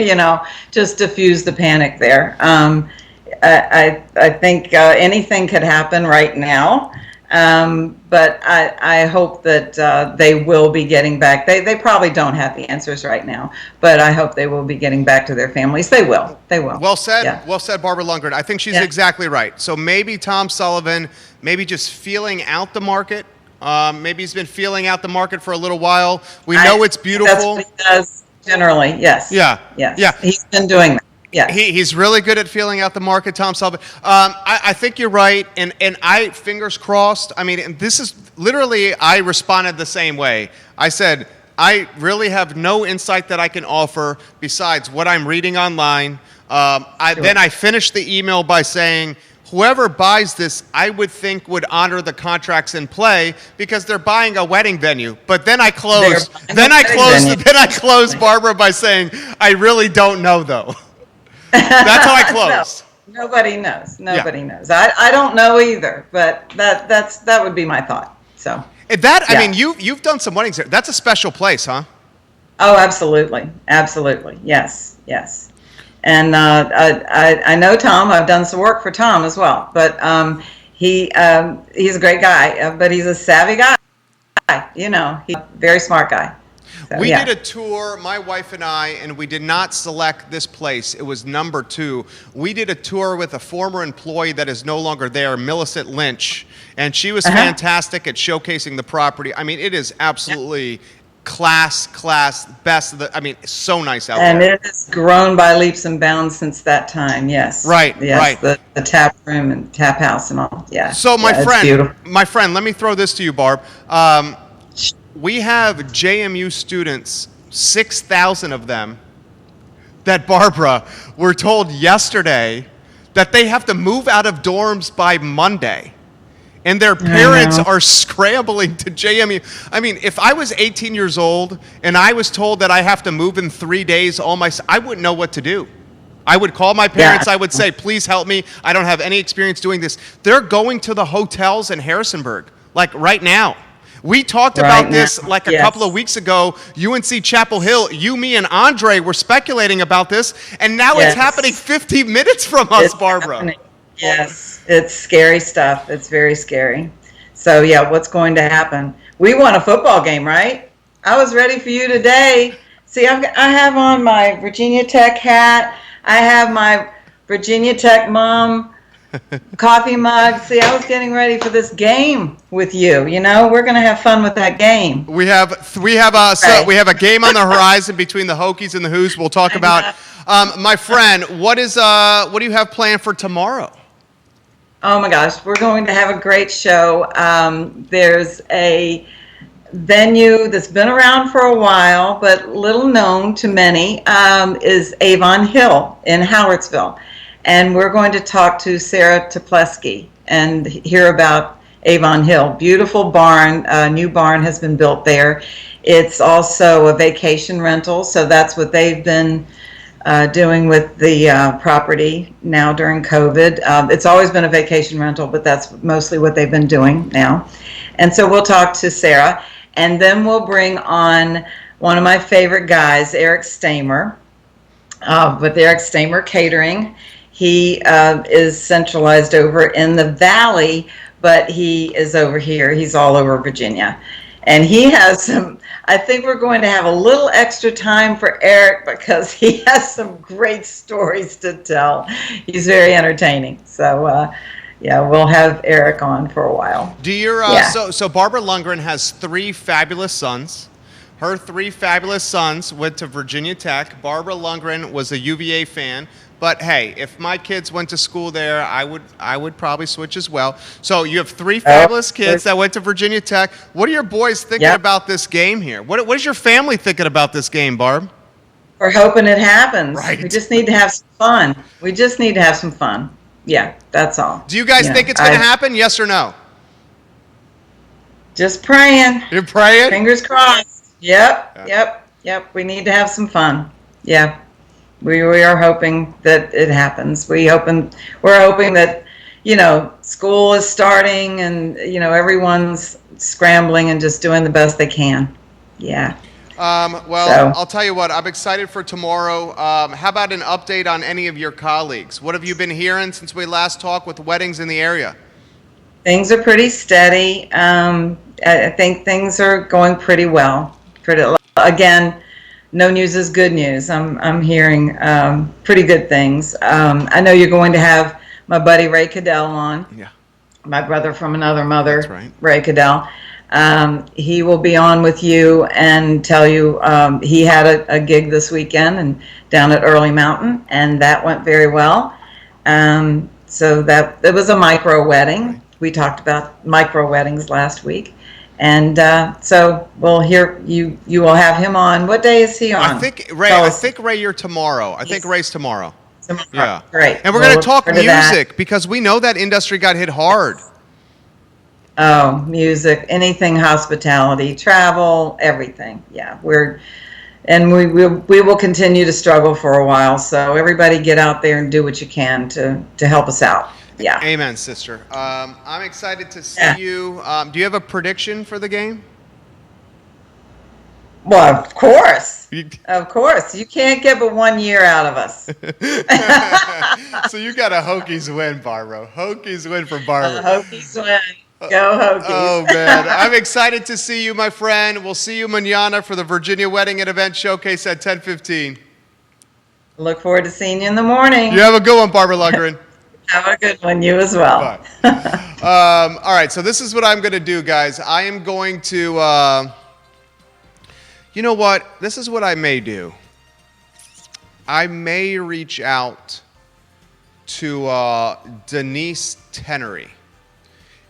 just diffuse the panic there. I think anything could happen right now. But I hope that they will be getting back. They probably don't have the answers right now, but I hope they will be getting back to their families. They will. They will. Well said. Yeah. Well said, Barbara Lundgren. I think she's exactly right. So maybe Tom Sullivan, maybe just feeling out the market. Maybe he's been feeling out the market for a little while. We know it's beautiful. That's what he does generally. Yes. Yeah. Yes. Yeah. He's been doing that. Yeah, he's really good at feeling out the market, Tom Sullivan. I think you're right, and I, fingers crossed. I mean, this is literally, I responded the same way. I said, I really have no insight that I can offer besides what I'm reading online. Then I finished the email by saying, whoever buys this, I would think would honor the contracts in play because they're buying a wedding venue. But then I closed. Then I closed Barbara by saying, I really don't know though. That's how I closed. No, nobody knows. Nobody knows. I don't know either, but that would be my thought. So I mean, you've done some weddings there. That's a special place, huh? Oh, absolutely, absolutely. Yes. And I know Tom. I've done some work for Tom as well. But he's a great guy. But he's a savvy guy. He's a very smart guy. So, we did a tour, my wife and I, and we did not select this place. It was number 2. We did a tour with a former employee that is no longer there, Millicent Lynch, and she was fantastic at showcasing the property. I mean, it is absolutely class, best. So nice out there. And it has grown by leaps and bounds since that time, yes. Right, yes, right. The tap room and tap house and all, yeah. So my friend, let me throw this to you, Barb. We have JMU students, 6,000 of them, that Barbara were told yesterday that they have to move out of dorms by Monday. And their parents are scrambling to JMU. I mean, if I was 18 years old and I was told that I have to move in 3 days, I wouldn't know what to do. I would call my parents. I would say, please help me. I don't have any experience doing this. They're going to the hotels in Harrisonburg, like right now. We talked about this like a couple of weeks ago. UNC Chapel Hill, you, me, and Andre were speculating about this, and now it's happening 50 minutes from us, Barbara. Happening. Yes, it's scary stuff. It's very scary. So, what's going to happen? We won a football game, right? I was ready for you today. See, I have on my Virginia Tech hat. I have my Virginia Tech mom coffee mug. See, I was getting ready for this game with you. We're going to have fun with that game. We have a game on the horizon between the Hokies and the Who's. We'll talk about. My friend, what do you have planned for tomorrow? Oh my gosh, we're going to have a great show. There's a venue that's been around for a while, but little known to many, is Avon Hill in Howardsville. And we're going to talk to Sarah Teplesky and hear about Avon Hill. Beautiful barn, a new barn has been built there. It's also a vacation rental, so that's what they've been doing with the property now during COVID. It's always been a vacation rental, but that's mostly what they've been doing now. And so we'll talk to Sarah, and then we'll bring on one of my favorite guys, Eric Stamer, with Eric Stamer Catering. He is centralized over in the Valley, but he is over here. He's all over Virginia. And he has some, I think we're going to have a little extra time for Eric because he has some great stories to tell. He's very entertaining. So, we'll have Eric on for a while. Do your so Barbara Lundgren has 3 fabulous sons. Her 3 fabulous sons went to Virginia Tech. Barbara Lundgren was a UVA fan. But hey, if my kids went to school there, I would probably switch as well. So you have 3 fabulous kids that went to Virginia Tech. What are your boys thinking about this game here? What is your family thinking about this game, Barb? We're hoping it happens. Right. We just need to have some fun. Yeah, that's all. Do you guys think it's going to happen? Yes or no? Just praying. You're praying? Fingers crossed. Yep. We need to have some fun. Yeah. We are hoping that it happens. We're hoping that, school is starting and, everyone's scrambling and just doing the best they can. Yeah. I'll tell you what, I'm excited for tomorrow. How about an update on any of your colleagues? What have you been hearing since we last talked with weddings in the area? Things are pretty steady. I think things are going pretty well. Again, no news is good news. I'm hearing pretty good things. I know you're going to have my buddy Ray Cadell on. Yeah. My brother from another mother. That's right. Ray Cadell. He will be on with you and tell you he had a gig this weekend and down at Early Mountain, and that went very well. So that it was a micro wedding. Right. We talked about micro weddings last week. And so we'll hear you will have him on. What day is he on? I think Ray, you're tomorrow. I think Ray's tomorrow. Yeah. Great. And we're going to talk music because we know that industry got hit hard. Oh, music, anything, hospitality, travel, everything. Yeah, we will continue to struggle for a while. So everybody get out there and do what you can to help us out. Yeah. Amen, sister. I'm excited to see you. Do you have a prediction for the game? Well, of course. Of course. You can't get but 1 year out of us. So you got a Hokies win, Barbara. Hokies win for Barbara. Hokies win. Go Hokies. Oh, man. I'm excited to see you, my friend. We'll see you mañana for the Virginia Wedding and Event Showcase at 10:15. Look forward to seeing you in the morning. You have a good one, Barbara Lundgren. Have a good one. You as well. Bye. All right. So this is what I'm going to do, guys. I am going to, you know what? This is what I may do. I may reach out to Denise Tenery.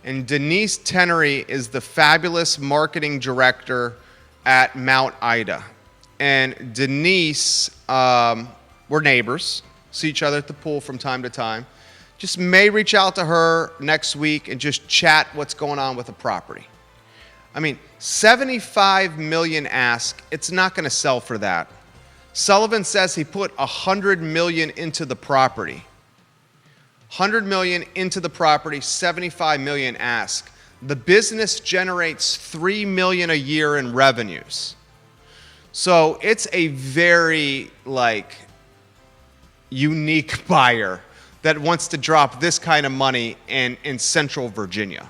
And Denise Tenery is the fabulous marketing director at Mount Ida. And Denise, we're neighbors, see each other at the pool from time to time. Just may reach out to her next week and just chat what's going on with the property. I mean, $75 million ask, it's not going to sell for that. Sullivan says he put $100 million into the property. $100 million into the property, $75 million ask. The business generates $3 million a year in revenues. So it's a very unique buyer that wants to drop this kind of money in Central Virginia.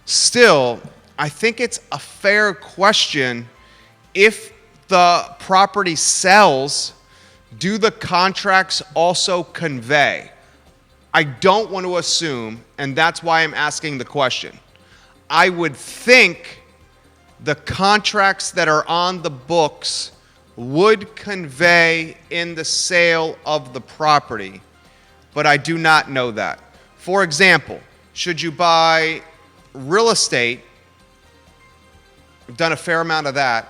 Still, I think it's a fair question. If the property sells, do the contracts also convey? I don't want to assume, and that's why I'm asking the question. I would think the contracts that are on the books would convey in the sale of the property, but I do not know that. For example, should you buy real estate, we've done a fair amount of that,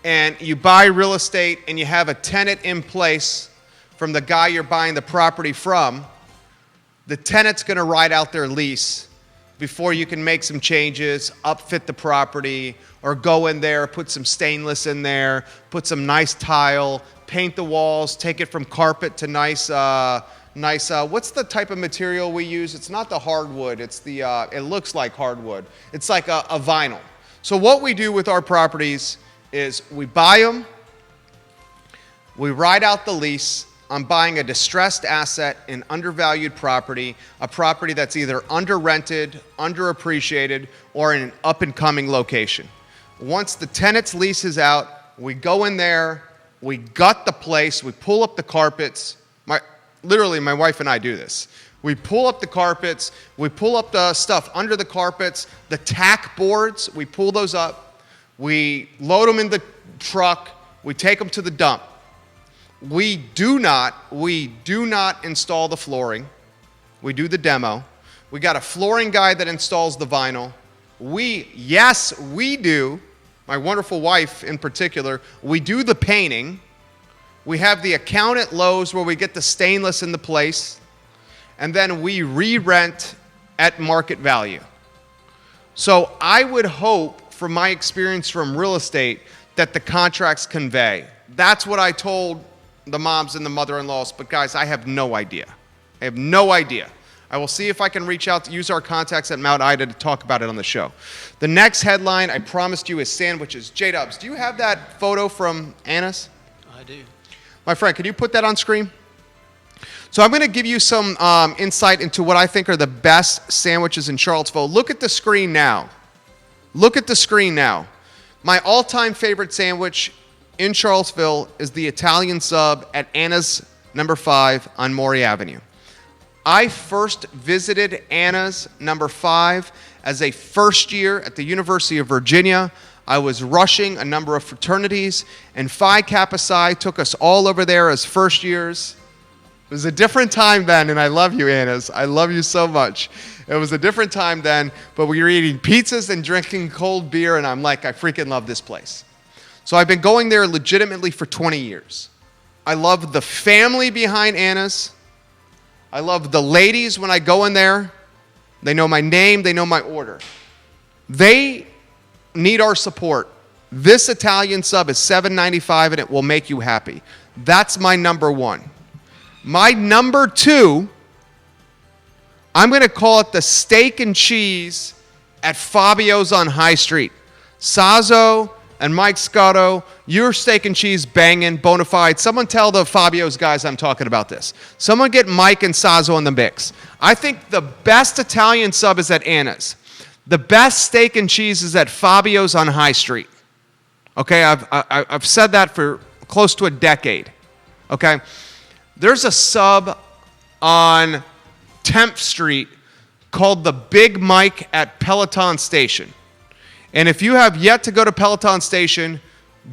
and you buy real estate and you have a tenant in place from the guy you're buying the property from, the tenant's going to ride out their lease before you can make some changes, upfit the property, or go in there, put some stainless in there, put some nice tile, paint the walls, take it from carpet to nice, what's the type of material we use? It's not the hardwood. It's the, it looks like hardwood. It's like a vinyl. So what we do with our properties is we buy them, we ride out the lease. I'm buying a distressed asset, an undervalued property, a property that's either under-rented, underappreciated, or in an up-and-coming location. Once the tenant's lease is out, we go in there, we gut the place, we pull up the carpets. Literally, my wife and I do this. We pull up the carpets, we pull up the stuff under the carpets, the tack boards, we pull those up, we load them in the truck, we take them to the dump. We do not install the flooring. We do the demo. We got a flooring guy that installs the vinyl. Yes, we do. My wonderful wife in particular, we do the painting. We have the account at Lowe's where we get the stainless in the place. And then we re-rent at market value. So I would hope, from my experience from real estate, that the contracts convey. That's what I told the moms and the mother-in-laws. But guys, I have no idea. I have no idea. I will see if I can reach out to use our contacts at Mount Ida to talk about it on the show. The next headline I promised you is sandwiches. J-Dubs, do you have that photo from Anna's? I do. My friend, can you put that on screen? So I'm going to give you some insight into what I think are the best sandwiches in Charlottesville. Look at the screen now. Look at the screen now. My all-time favorite sandwich in Charlottesville is the Italian sub at Anna's number 5 on Maury Avenue. I first visited Anna's number 5 as a first year at the University of Virginia. I was rushing a number of fraternities, and Phi Kappa Psi took us all over there as first years. It was a different time then, and I love you, Anna's. I love you so much. It was a different time then, but we were eating pizzas and drinking cold beer, and I'm like, I freaking love this place. So I've been going there legitimately for 20 years. I love the family behind Anna's. I love the ladies when I go in there. They know my name. They know my order. They need our support. This Italian sub is $7.95, and it will make you happy. That's my number 1. My number 2, I'm going to call it the steak and cheese at Fabio's on High Street. Sazzo and Mike Scotto, your steak and cheese banging, bona fide. Someone tell the Fabio's guys I'm talking about this. Someone get Mike and Sazzo in the mix. I think the best Italian sub is at Anna's. The best steak and cheese is at Fabio's on High Street. Okay, I've said that for close to a decade. Okay, there's a sub on 10th Street called the Big Mike at Peloton Station. And if you have yet to go to Peloton Station,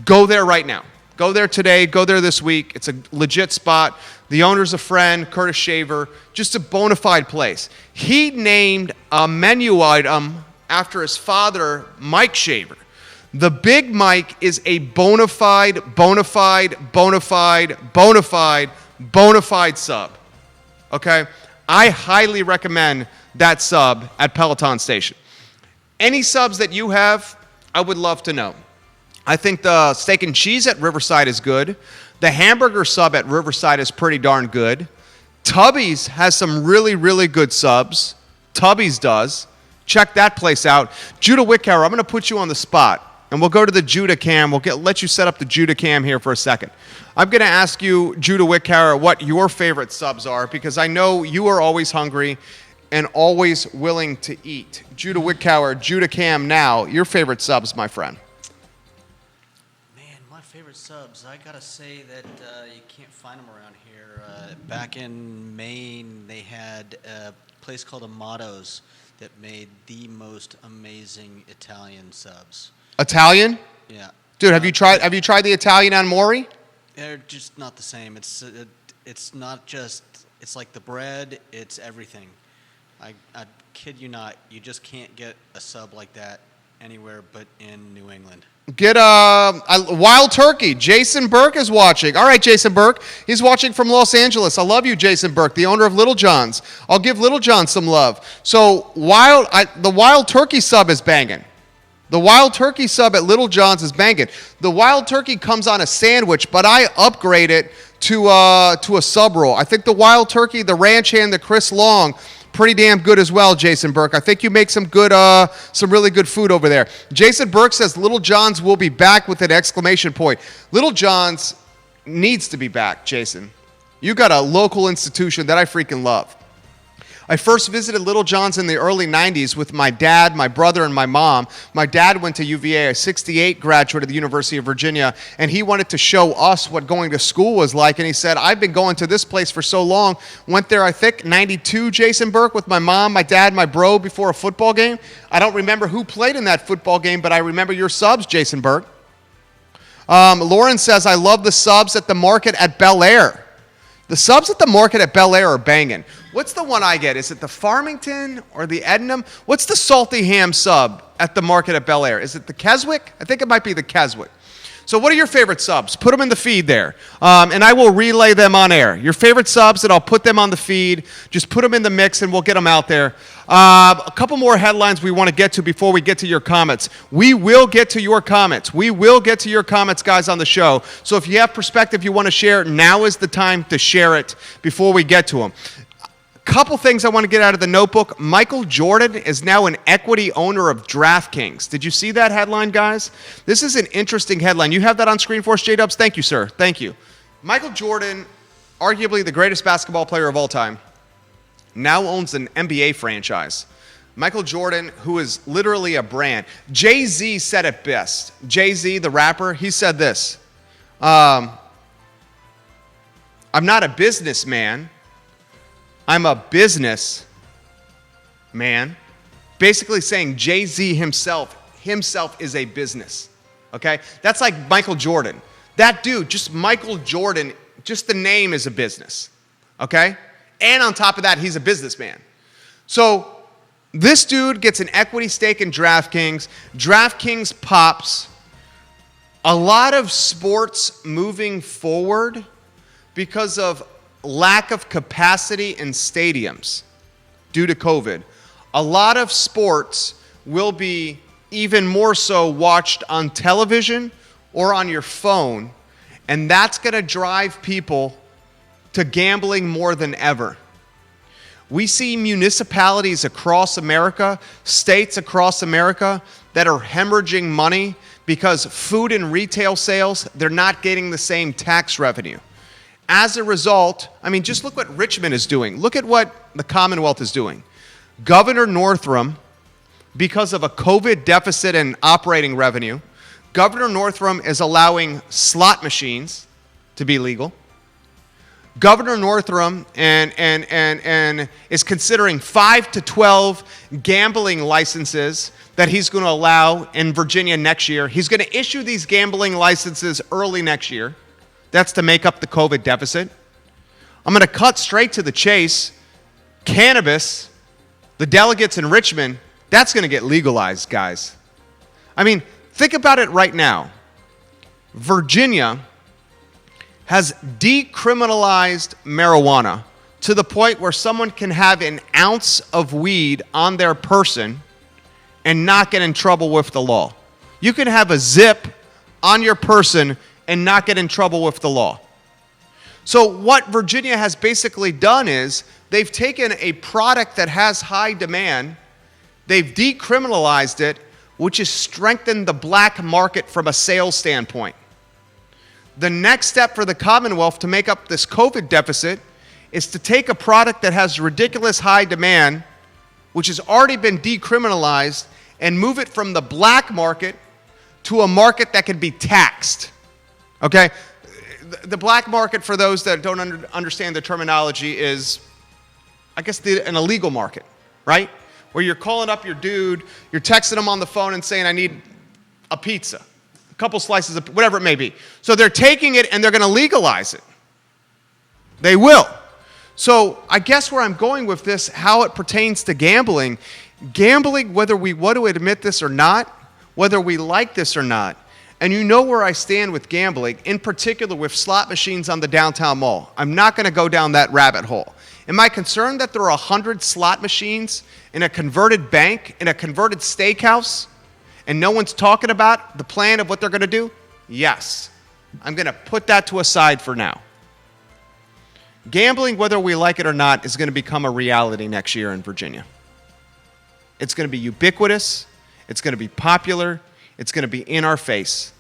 go there right now. Go there today. Go there this week. It's a legit spot. The owner's a friend, Curtis Shaver. Just a bona fide place. He named a menu item after his father, Mike Shaver. The Big Mike is a bona fide sub. Okay? I highly recommend that sub at Peloton Station. Any subs that you have, I would love to know. I think the steak and cheese at Riverside is good. The hamburger sub at Riverside is pretty darn good. Tubby's has some really, really good subs. Tubby's does. Check that place out. Judah Wickhauer, I'm going to put you on the spot, and we'll go to the Judah cam. We'll let you set up the Judah cam here for a second. I'm going to ask you, Judah Wickhauer, what your favorite subs are, because I know you are always hungry and always willing to eat. Judah Wickhauer, Judah Cam now, your favorite subs, my friend. Man, my favorite subs, I gotta say that you can't find them around here. Back in Maine, they had a place called Amato's that made the most amazing Italian subs. Italian? Yeah. Dude, have you tried the Italian on Maury? They're just not the same. It's not just, it's like the bread, it's everything. I kid you not, you just can't get a sub like that anywhere but in New England. Get Wild Turkey. Jason Burke is watching. All right, Jason Burke. He's watching from Los Angeles. I love you, Jason Burke, the owner of Little John's. I'll give Little John some love. So the Wild Turkey sub is banging. The Wild Turkey sub at Little John's is banging. The Wild Turkey comes on a sandwich, but I upgrade it to a sub roll. I think the Wild Turkey, the ranch hand, the Chris Long, pretty damn good as well, Jason Burke. I think you make some really good food over there. Jason Burke says Little John's will be back with an exclamation point. Little John's needs to be back, Jason. You got a local institution that I freaking love. I first visited Little John's in the early 90s with my dad, my brother, and my mom. My dad went to UVA, a 68 graduate of the University of Virginia, and he wanted to show us what going to school was like, and he said, I've been going to this place for so long. Went there, I think, 92, Jason Burke, with my mom, my dad, my bro, before a football game. I don't remember who played in that football game, but I remember your subs, Jason Burke. Lauren says, I love the subs at the market at Bel Air. The subs at the market at Bel Air are banging. What's the one I get? Is it the Farmington or the Ednam? What's the salty ham sub at the market at Bel Air? Is it the Keswick? I think it might be the Keswick. So what are your favorite subs? Put them in the feed there, and I will relay them on air. Your favorite subs, and I'll put them on the feed. Just put them in the mix, and we'll get them out there. A couple more headlines we want to get to before we get to your comments. We will get to your comments. We will get to your comments, guys, on the show. So if you have perspective you want to share, now is the time to share it before we get to them. Couple things I want to get out of the notebook. Michael Jordan is now an equity owner of Draftkings. Did you see that headline, guys? This is an interesting headline. You have that on screen for us, J-Dubs? Thank you, sir. Thank you. Michael Jordan, arguably the greatest basketball player of all time, now owns an NBA franchise. Michael Jordan, who is literally a brand. Jay-Z said it best. Jay-Z, the rapper, he said this. I'm not a businessman. I'm a business man. Basically saying Jay-Z himself is a business. Okay? That's like Michael Jordan. That dude, just Michael Jordan, just the name is a business. Okay? And on top of that, he's a businessman. So this dude gets an equity stake in Draftkings. Draftkings pops. A lot of sports moving forward because of lack of capacity in stadiums due to COVID. A lot of sports will be even more so watched on television or on your phone, and that's going to drive people to gambling more than ever. We see municipalities across America, states across America that are hemorrhaging money because food and retail sales, they're not getting the same tax revenue. As a result, I mean, just look what Richmond is doing. Look at what the Commonwealth is doing. Governor Northam, because of a COVID deficit in operating revenue, Governor Northam is allowing slot machines to be legal. Governor Northam and is considering 5 to 12 gambling licenses that he's going to allow in Virginia next year. He's going to issue these gambling licenses early next year. That's to make up the COVID deficit. I'm going to cut straight to the chase. Cannabis, the delegates in Richmond, that's going to get legalized, guys. I mean, think about it right now. Virginia has decriminalized marijuana to the point where someone can have an ounce of weed on their person and not get in trouble with the law. You can have a zip on your person and not get in trouble with the law. So what Virginia has basically done is they've taken a product that has high demand, they've decriminalized it, which has strengthened the black market from a sales standpoint. The next step for the Commonwealth to make up this COVID deficit is to take a product that has ridiculous high demand, which has already been decriminalized, and move it from the black market to a market that can be taxed. Okay? The black market, for those that don't understand the terminology, is, I guess, an illegal market, right? Where you're calling up your dude, you're texting him on the phone and saying, I need a pizza, a couple slices of, whatever it may be. So they're taking it and they're going to legalize it. They will. So I guess where I'm going with this, how it pertains to gambling, whether we want to admit this or not, whether we like this or not, and you know where I stand with gambling, in particular with slot machines on the downtown mall. I'm not going to go down that rabbit hole. Am I concerned that there are 100 slot machines in a converted bank, in a converted steakhouse, and no one's talking about the plan of what they're going to do? Yes. I'm going to put that to a side for now. Gambling, whether we like it or not, is going to become a reality next year in Virginia. It's going to be ubiquitous. It's going to be popular. It's going to be in our face.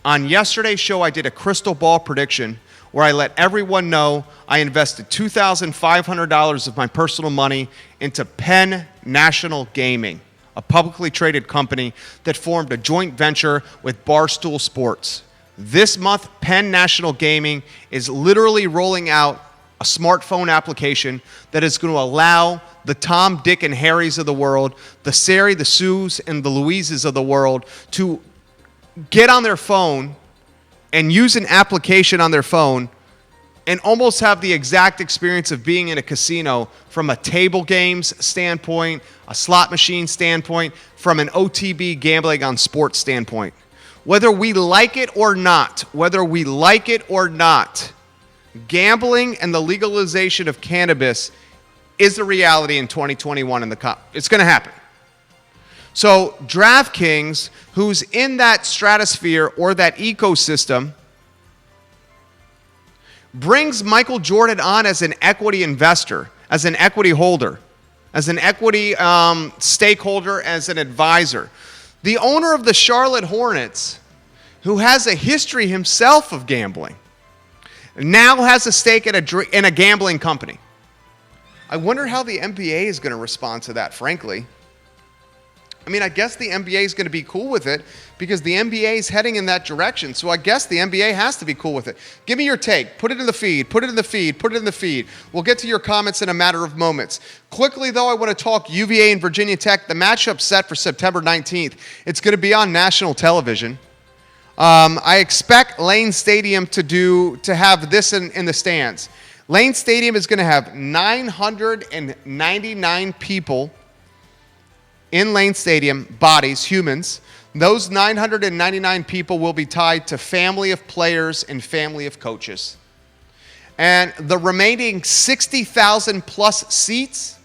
On yesterday's show, I did a crystal ball prediction where I let everyone know I invested $2,500 of my personal money into Penn National Gaming, a publicly traded company that formed a joint venture with Barstool Sports. This month, Penn National Gaming is literally rolling out a smartphone application that is going to allow the Tom, Dick, and Harrys of the world, the Sari, the Sues, and the Louises of the world to get on their phone and use an application on their phone and almost have the exact experience of being in a casino from a table games standpoint, a slot machine standpoint, from an OTB gambling on sports standpoint. Whether we like it or not, gambling and the legalization of cannabis is a reality in 2021 it's going to happen. So Draftkings, who's in that stratosphere or that ecosystem, brings Michael Jordan on as an equity investor, as an equity holder, as an equity stakeholder, as an advisor. The owner of the Charlotte Hornets, who has a history himself of gambling, now has a stake in a gambling company. I wonder how the NBA is going to respond to that, frankly. I mean, I guess the NBA is going to be cool with it because the NBA is heading in that direction. So I guess the NBA has to be cool with it. Give me your take. Put it in the feed. Put it in the feed. We'll get to your comments in a matter of moments. Quickly, though, I want to talk UVA and Virginia Tech. The matchup set for September 19th. It's going to be on national television. I expect Lane Stadium to have this in the stands. Lane Stadium is going to have 999 people in Lane Stadium, bodies, humans. Those 999 people will be tied to family of players and family of coaches. And the remaining 60,000 plus seats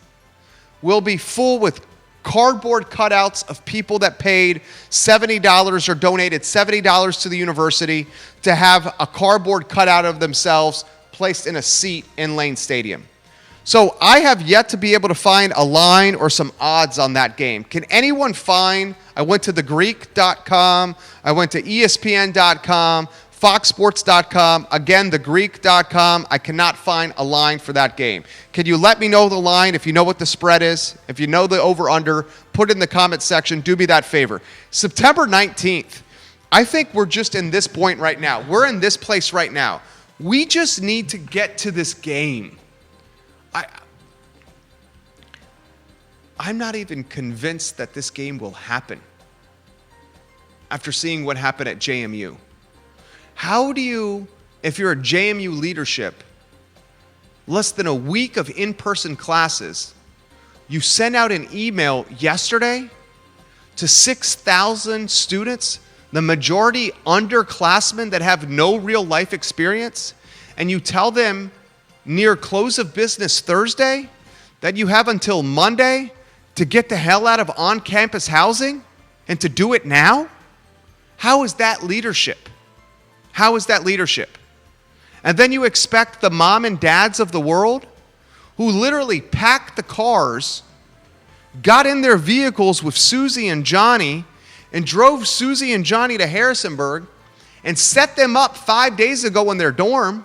will be full with cardboard cutouts of people that paid $70 or donated $70 to the university to have a cardboard cutout of themselves placed in a seat in Lane Stadium. So I have yet to be able to find a line or some odds on that game. Can anyone find? I went to thegreek.com. I went to ESPN.com, foxsports.com, again, thegreek.com. I cannot find a line for that game. Can you let me know the line if you know what the spread is? If you know the over-under, put it in the comment section. Do me that favor. September 19th, I think we're just in this point right now. We're in this place right now. We just need to get to this game. I'm not even convinced that this game will happen after seeing what happened at JMU. How do you, if you're a JMU leadership, less than a week of in-person classes, you send out an email yesterday to 6,000 students, the majority underclassmen that have no real life experience, and you tell them near close of business Thursday that you have until Monday to get the hell out of on-campus housing and to do it now? How is that leadership? How is that leadership? And then you expect the mom and dads of the world who literally packed the cars, got in their vehicles with Susie and Johnny, and drove Susie and Johnny to Harrisonburg and set them up 5 days ago in their dorm.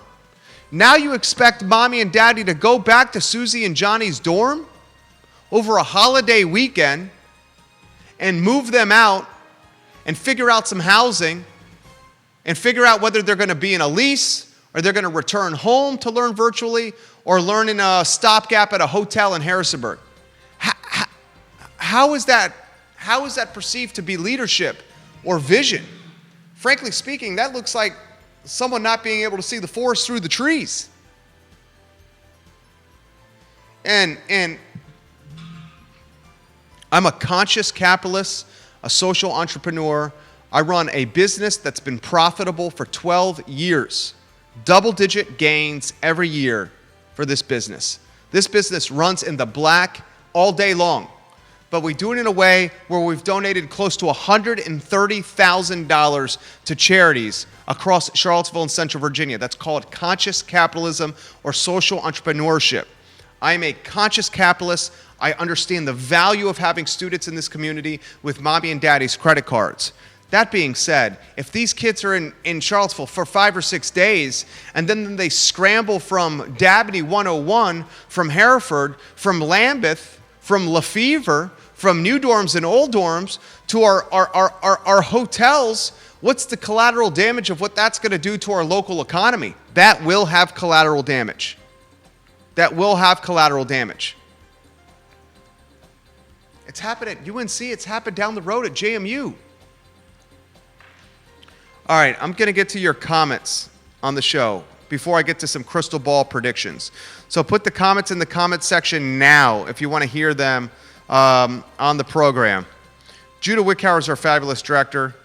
Now you expect mommy and daddy to go back to Susie and Johnny's dorm over a holiday weekend and move them out and figure out some housing and figure out whether they're going to be in a lease or they're going to return home to learn virtually or learn in a stopgap at a hotel in Harrisonburg. How is that perceived to be leadership or vision? Frankly speaking, that looks like someone not being able to see the forest through the trees. And I'm a conscious capitalist, a social entrepreneur. I run a business that's been profitable for 12 years. Double-digit gains every year for this business. This business runs in the black all day long. But we do it in a way where we've donated close to $130,000 to charities across Charlottesville and Central Virginia. That's called conscious capitalism or social entrepreneurship. I am a conscious capitalist. I understand the value of having students in this community with mommy and daddy's credit cards. That being said, if these kids are in Charlottesville for 5 or 6 days, and then they scramble from Dabney 101, from Hereford, from Lambeth, from Lefevre, from new dorms and old dorms to our hotels, what's the collateral damage of what that's going to do to our local economy? That will have collateral damage. That will have collateral damage. It's happened at UNC. It's happened down the road at JMU. All right, I'm going to get to your comments on the show before I get to some crystal ball predictions. So put the comments in the comment section now if you want to hear them on the program. Judah Wickhauer is our fabulous director.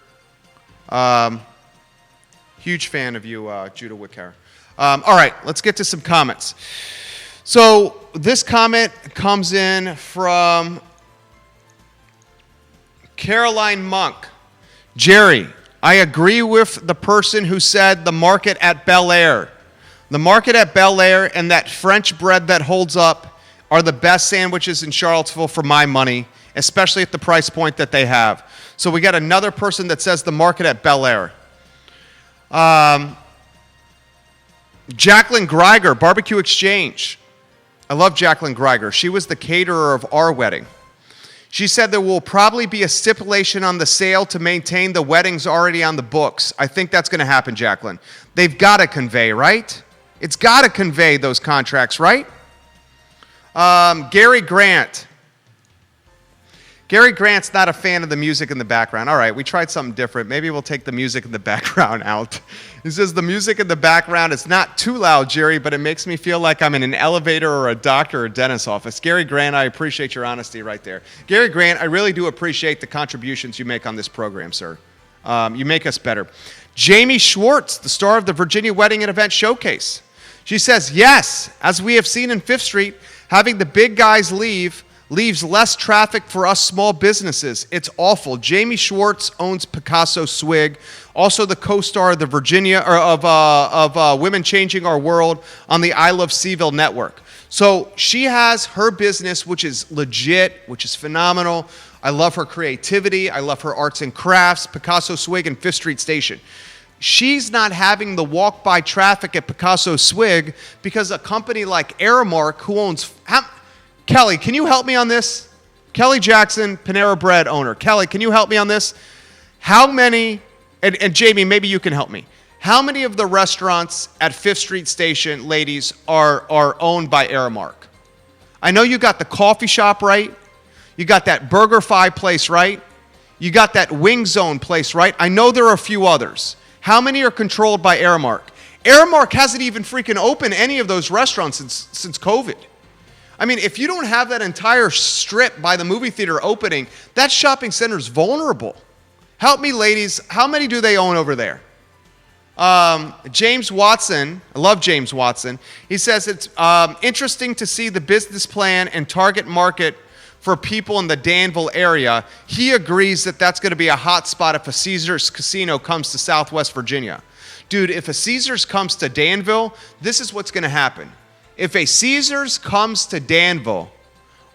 Huge fan of you, Judah Wickhauer. All right, let's get to some comments. So this comment comes in from Caroline Monk. Jerry, I agree with the person who said the market at Bel Air. The market at Bel Air and that French bread that holds up are the best sandwiches in Charlottesville for my money, especially at the price point that they have. So we got another person that says the market at Bel Air. Jacqueline Greiger, Barbecue Exchange. I love Jacqueline Greiger. She was the caterer of our wedding. She said there will probably be a stipulation on the sale to maintain the weddings already on the books. I think that's going to happen, Jacqueline. They've got to convey, right? It's got to convey those contracts, right? Gary Grant. Gary Grant's not a fan of the music in the background. All right, we tried something different. Maybe we'll take the music in the background out. He says the music in the background is not too loud, Jerry, but it makes me feel like I'm in an elevator or a doctor or dentist's office. Gary Grant, I appreciate your honesty right there. Gary Grant, I really do appreciate the contributions you make on this program, sir. You make us better. Jamie Schwartz, the star of the Virginia Wedding and Event Showcase. She says, yes, as we have seen in Fifth Street, having the big guys leaves less traffic for us small businesses. It's awful. Jamie Schwartz owns Picasso Swig, also the co-star of the Virginia or of Women Changing Our World on the I Love CVille Network. So she has her business, which is legit, which is phenomenal. I love her creativity. I love her arts and crafts. Picasso Swig and Fifth Street Station. She's not having the walk-by traffic at Picasso Swig because a company like Aramark, who owns... Kelly, can you help me on this? Kelly Jackson, Panera Bread owner. Kelly, can you help me on this? How many, and Jamie, maybe you can help me. How many of the restaurants at Fifth Street Station, ladies, are owned by Aramark? I know you got the coffee shop, right? You got that BurgerFi place, right? You got that Wing Zone place, right? I know there are a few others. How many are controlled by Aramark? Aramark hasn't even freaking opened any of those restaurants since COVID. I mean, if you don't have that entire strip by the movie theater opening, that shopping center is vulnerable. Help me, ladies. How many do they own over there? James Watson, I love James Watson. He says it's interesting to see the business plan and target market for people in the Danville area. He agrees that that's going to be a hot spot if a Caesars casino comes to Southwest Virginia. Dude, if a Caesars comes to Danville, this is what's going to happen. If a Caesars comes to Danville,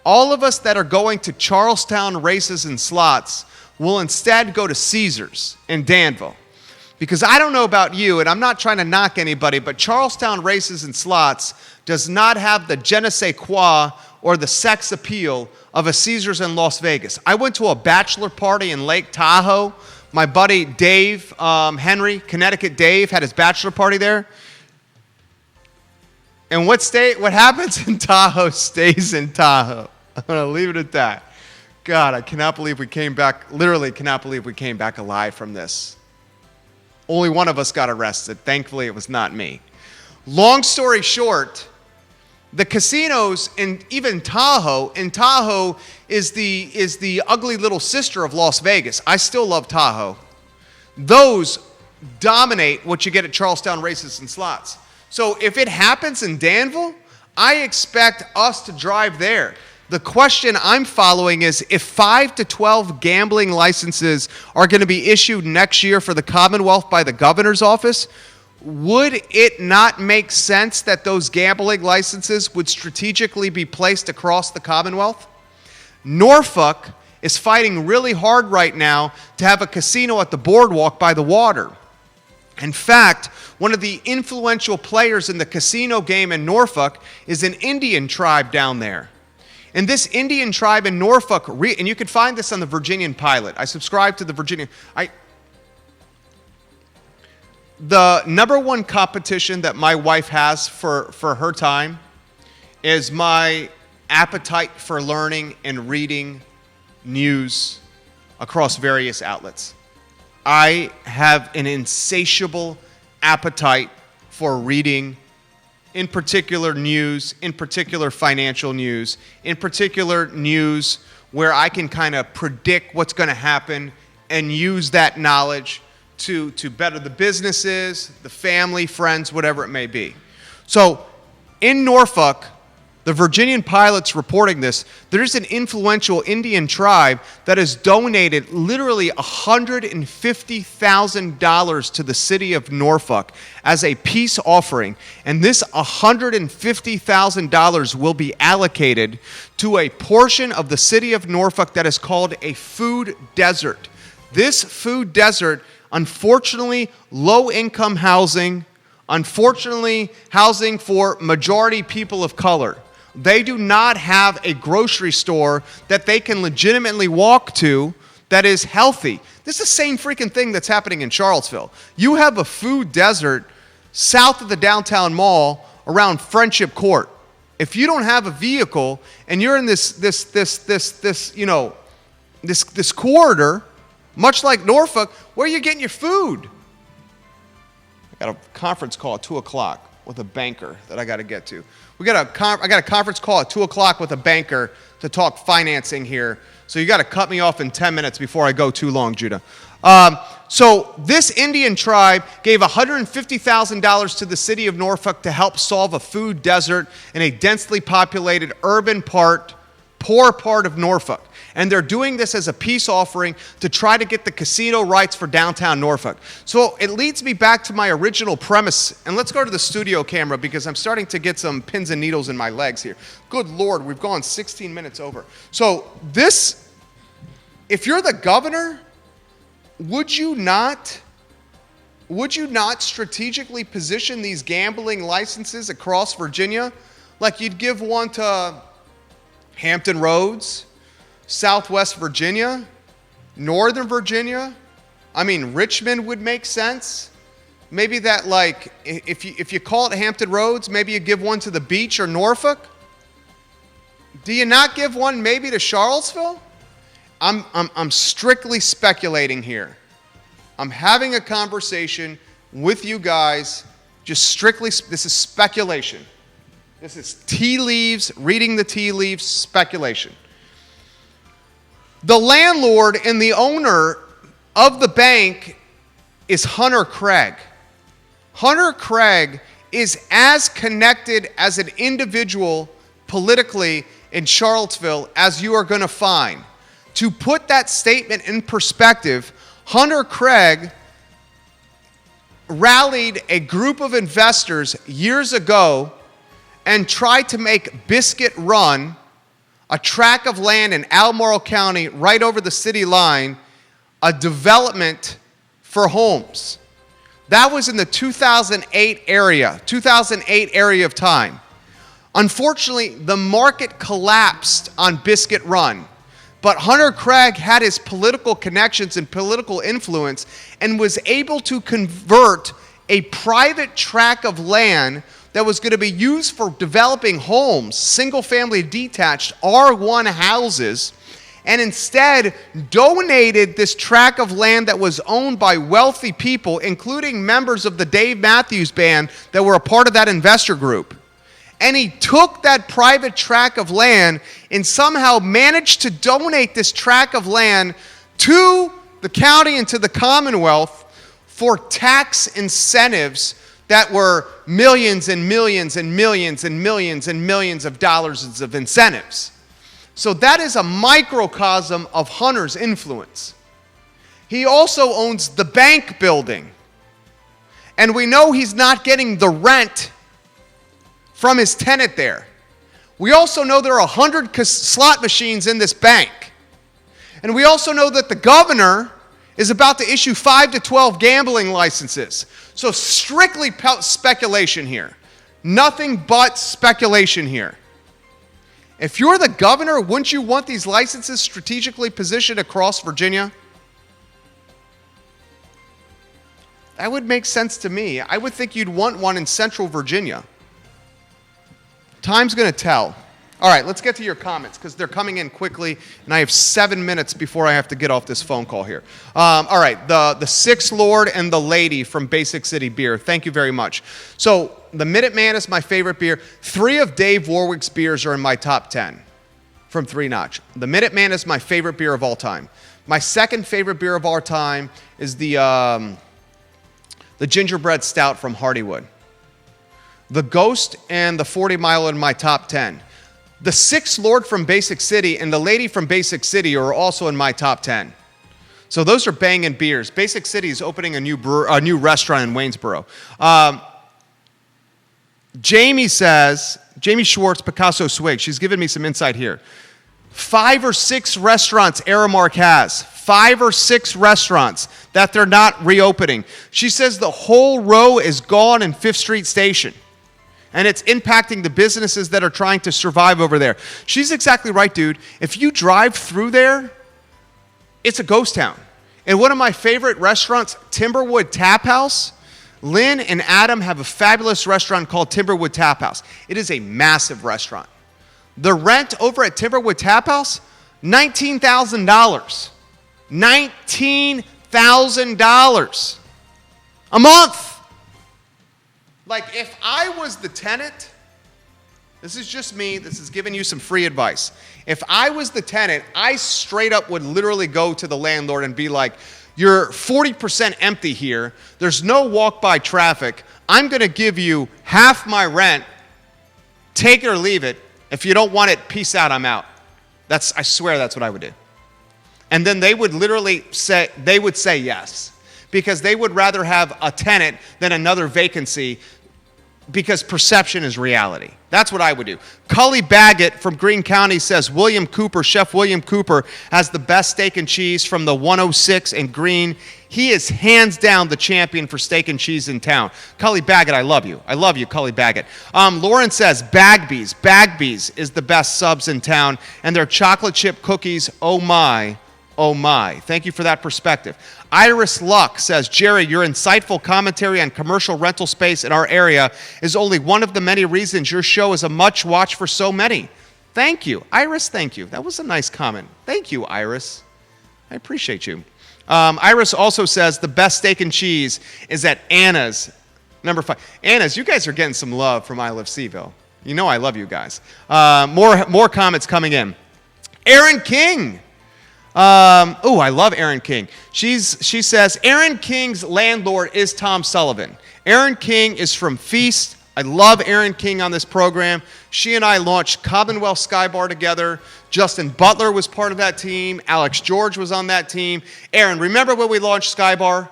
all of us that are going to Charlestown races and slots will instead go to Caesars in Danville. Because I don't know about you, and I'm not trying to knock anybody, but Charlestown races and slots does not have the je ne sais quoi or the sex appeal of a Caesars in Las Vegas. I went to a bachelor party in Lake Tahoe. My buddy Dave Henry, Connecticut Dave, had his bachelor party there. And what happens in Tahoe stays in Tahoe. I'm going to leave it at that. God, I cannot believe we came back, literally cannot believe we came back alive from this. Only one of us got arrested. Thankfully, it was not me. Long story short, the casinos in even Tahoe is the ugly little sister of Las Vegas. I still love Tahoe. Those dominate what you get at Charlestown races and slots. So if it happens in Danville, I expect us to drive there. The question I'm following is if 5 to 12 gambling licenses are going to be issued next year for the Commonwealth by the governor's office, would it not make sense that those gambling licenses would strategically be placed across the Commonwealth? Norfolk is fighting really hard right now to have a casino at the boardwalk by the water. In fact, one of the influential players in the casino game in Norfolk is an Indian tribe down there. And this Indian tribe in Norfolk, and you can find this on the Virginian Pilot. I subscribe to the Virginian. The number one competition that my wife has for her time is my appetite for learning and reading news across various outlets. I have an insatiable appetite for reading, in particular news, in particular financial news, in particular news where I can kind of predict what's going to happen and use that knowledge to better the businesses, the family, friends, whatever it may be. So in Norfolk, the Virginian pilot's reporting this, there's an influential Indian tribe that has donated literally $150,000 to the city of Norfolk as a peace offering. And this $150,000 will be allocated to a portion of the city of Norfolk that is called a food desert. This food desert, unfortunately, low-income housing, unfortunately, housing for majority people of color. They do not have a grocery store that they can legitimately walk to that is healthy. This is the same freaking thing that's happening in Charlottesville. You have a food desert south of the downtown mall around Friendship Court. If you don't have a vehicle and you're in this corridor, much like Norfolk, where are you getting your food? I got a conference call at 2 o'clock with a banker that I got to get to. I got a conference call at 2 o'clock with a banker to talk financing here. So you got to cut me off in 10 minutes before I go too long, Judah. So this Indian tribe gave $150,000 to the city of Norfolk to help solve a food desert in a densely populated urban poor part of Norfolk. And they're doing this as a peace offering to try to get the casino rights for downtown Norfolk. So it leads me back to my original premise. And let's go to the studio camera because I'm starting to get some pins and needles in my legs here. Good Lord, we've gone 16 minutes over. So this, if you're the governor, would you not strategically position these gambling licenses across Virginia? Like you'd give one to Hampton Roads, Southwest Virginia, Northern Virginia. I mean, Richmond would make sense. Maybe that, like, if you call it Hampton Roads, maybe you give one to the beach or Norfolk. Do you not give one maybe to Charlottesville? I'm strictly speculating here. I'm having a conversation with you guys. Just strictly, this is speculation. This is tea leaves, reading the tea leaves, speculation. The landlord and the owner of the bank is Hunter Craig. Hunter Craig is as connected as an individual politically in Charlottesville as you are going to find. To put that statement in perspective, Hunter Craig rallied a group of investors years ago and tried to make Biscuit Run, a tract of land in Albemarle County right over the city line, a development for homes. That was in the 2008 area of time. Unfortunately, the market collapsed on Biscuit Run, but Hunter Craig had his political connections and political influence and was able to convert a private tract of land that was going to be used for developing homes, single-family detached R1 houses, and instead donated this tract of land that was owned by wealthy people, including members of the Dave Matthews Band that were a part of that investor group. And he took that private tract of land and somehow managed to donate this tract of land to the county and to the Commonwealth for tax incentives that were millions and millions and millions and millions and millions of dollars of incentives. So that is a microcosm of Hunter's influence. He also owns the bank building. And we know he's not getting the rent from his tenant there. We also know there are 100 slot machines in this bank. And we also know that the governor is about to issue 5 to 12 gambling licenses. So strictly speculation here. Nothing but speculation here. If you're the governor, wouldn't you want these licenses strategically positioned across Virginia? That would make sense to me. I would think you'd want one in central Virginia. Time's going to tell. All right, let's get to your comments because they're coming in quickly, and I have 7 minutes before I have to get off this phone call here. All right, the Six Lord and the Lady from Basic City Beer. Thank you very much. So the Minuteman is my favorite beer. 3 of Dave Warwick's beers are in my top 10 from 3 Notch. The Minuteman is my favorite beer of all time. My second favorite beer of all time is the Gingerbread Stout from Hardywood. The Ghost and the 40 Mile in my top 10. The Six Lord from Basic City and the Lady from Basic City are also in my top 10. So those are banging beers. Basic City is opening a new restaurant in Waynesboro. Jamie Schwartz, Picasso Swig, she's given me some insight here. 5 or 6 restaurants Aramark has. 5 or 6 restaurants that they're not reopening. She says the whole row is gone in 5th Street Station. And it's impacting the businesses that are trying to survive over there. She's exactly right, dude. If you drive through there, it's a ghost town. And one of my favorite restaurants, Timberwood Tap House, Lynn and Adam have a fabulous restaurant called Timberwood Tap House. It is a massive restaurant. The rent over at Timberwood Tap House, $19,000. $19,000 a month. Like, if I was the tenant, this is just me, this is giving you some free advice. If I was the tenant, I straight up would literally go to the landlord and be like, you're 40% empty here, there's no walk-by traffic, I'm going to give you half my rent, take it or leave it. If you don't want it, peace out, I'm out. I swear that's what I would do. And then they would literally say yes, because they would rather have a tenant than another vacancy, because perception is reality. That's what I would do. Cully Baggett from Greene County says Chef William Cooper has the best steak and cheese from the 106 in Greene. He is hands down the champion for steak and cheese in town. Cully Baggett, I love you. I love you, Cully Baggett. Lauren says Bagby's. Bagby's is the best subs in town, and their chocolate chip cookies, oh my. Oh my. Thank you for that perspective. Iris Luck says, Jerry, your insightful commentary on commercial rental space in our area is only one of the many reasons your show is a much watch for so many. Thank you. Iris, thank you. That was a nice comment. Thank you, Iris. I appreciate you. Iris also says the best steak and cheese is at Anna's, number 5. Anna's, you guys are getting some love from I Love CVille. You know I love you guys. More comments coming in. Erin King. I love Erin King. She says, Erin King's landlord is Tom Sullivan. Erin King is from Feast. I love Erin King on this program. She and I launched Commonwealth Sky Bar together. Justin Butler was part of that team. Alex George was on that team. Erin, remember when we launched Sky Bar?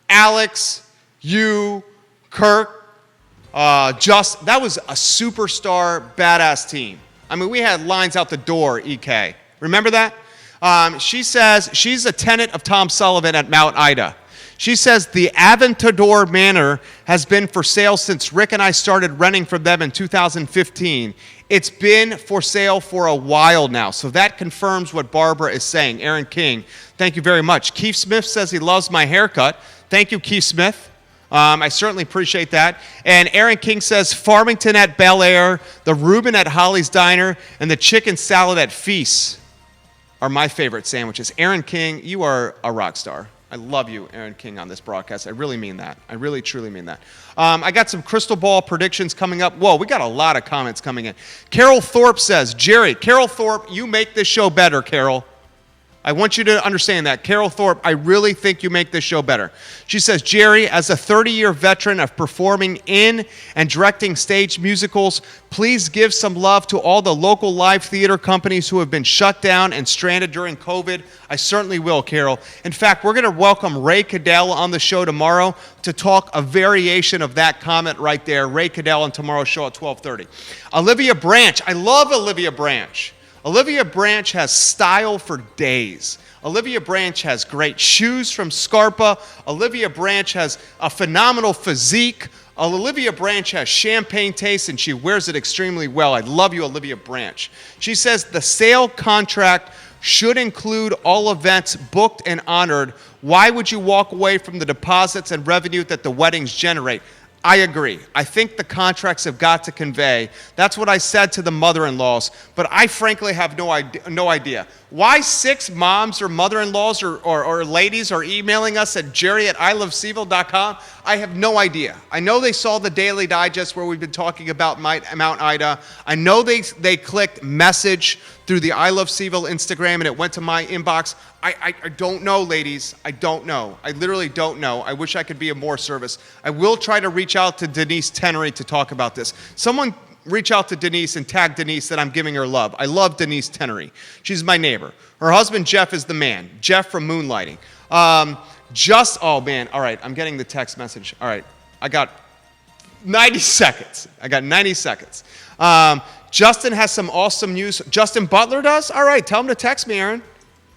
Alex, you, Kirk, that was a superstar, badass team. I mean, we had lines out the door, EK. Remember that? She says she's a tenant of Tom Sullivan at Mount Ida. She says the Aventador Manor has been for sale since Rick and I started renting from them in 2015. It's been for sale for a while now. So that confirms what Barbara is saying. Erin King, thank you very much. Keith Smith says he loves my haircut. Thank you, Keith Smith. I certainly appreciate that. And Erin King says Farmington at Bel Air, the Reuben at Holly's Diner, and the chicken salad at Feast are my favorite sandwiches. Erin King, you are a rock star. I love you, Erin King, on this broadcast. I really mean that. I really, truly mean that. I got some crystal ball predictions coming up. Whoa, we got a lot of comments coming in. Carol Thorpe says, Jerry, Carol Thorpe, you make this show better, Carol. I want you to understand that. Carol Thorpe, I really think you make this show better. She says, Jerry, as a 30-year veteran of performing in and directing stage musicals, please give some love to all the local live theater companies who have been shut down and stranded during COVID. I certainly will, Carol. In fact, we're going to welcome Ray Cadell on the show tomorrow to talk a variation of that comment right there. Ray Cadell on tomorrow's show at 12:30. Olivia Branch. I love Olivia Branch. Olivia Branch has style for days. Olivia Branch has great shoes from Scarpa. Olivia Branch has a phenomenal physique. Olivia Branch has champagne taste, and she wears it extremely well. I love you, Olivia Branch. She says the sale contract should include all events booked and honored. Why would you walk away from the deposits and revenue that the weddings generate? I agree. I think the contracts have got to convey. That's what I said to the mother-in-laws, but I frankly have no idea. Why 6 moms or mother-in-laws or ladies are emailing us at jerry@ilovecville.com, I have no idea. I know they saw the Daily Digest where we've been talking about Mount Ida. I know they clicked message through the I Love CVille Instagram and it went to my inbox. I don't know, ladies. I don't know. I literally don't know. I wish I could be of more service. I will try to reach out to Denise Tenery to talk about this. Someone reach out to Denise and tag Denise that I'm giving her love. I love Denise Tenery. She's my neighbor. Her husband, Jeff, is the man. Jeff from Moonlighting. Oh, man. All right, I'm getting the text message. All right, I got 90 seconds. Justin has some awesome news. Justin Butler does? All right, tell him to text me, Aaron.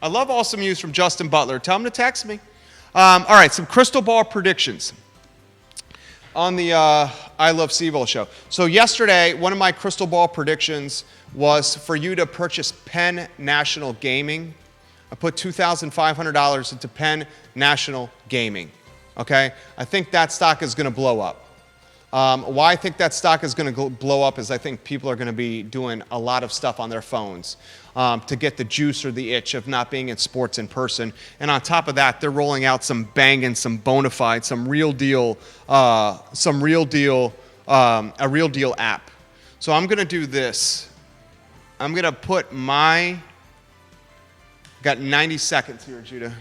I love awesome news from Justin Butler. Tell him to text me. All right, some crystal ball predictions on the I Love CVille show. So yesterday, one of my crystal ball predictions was for you to purchase Penn National Gaming. I put $2,500 into Penn National Gaming, okay? I think that stock is going to blow up. Why I think that stock is going to blow up is I think people are going to be doing a lot of stuff on their phones to get the juice or the itch of not being in sports in person. And on top of that, they're rolling out some banging, some bona fide, a real deal app. So I'm going to do this. I'm going to put got 90 seconds here, Judah.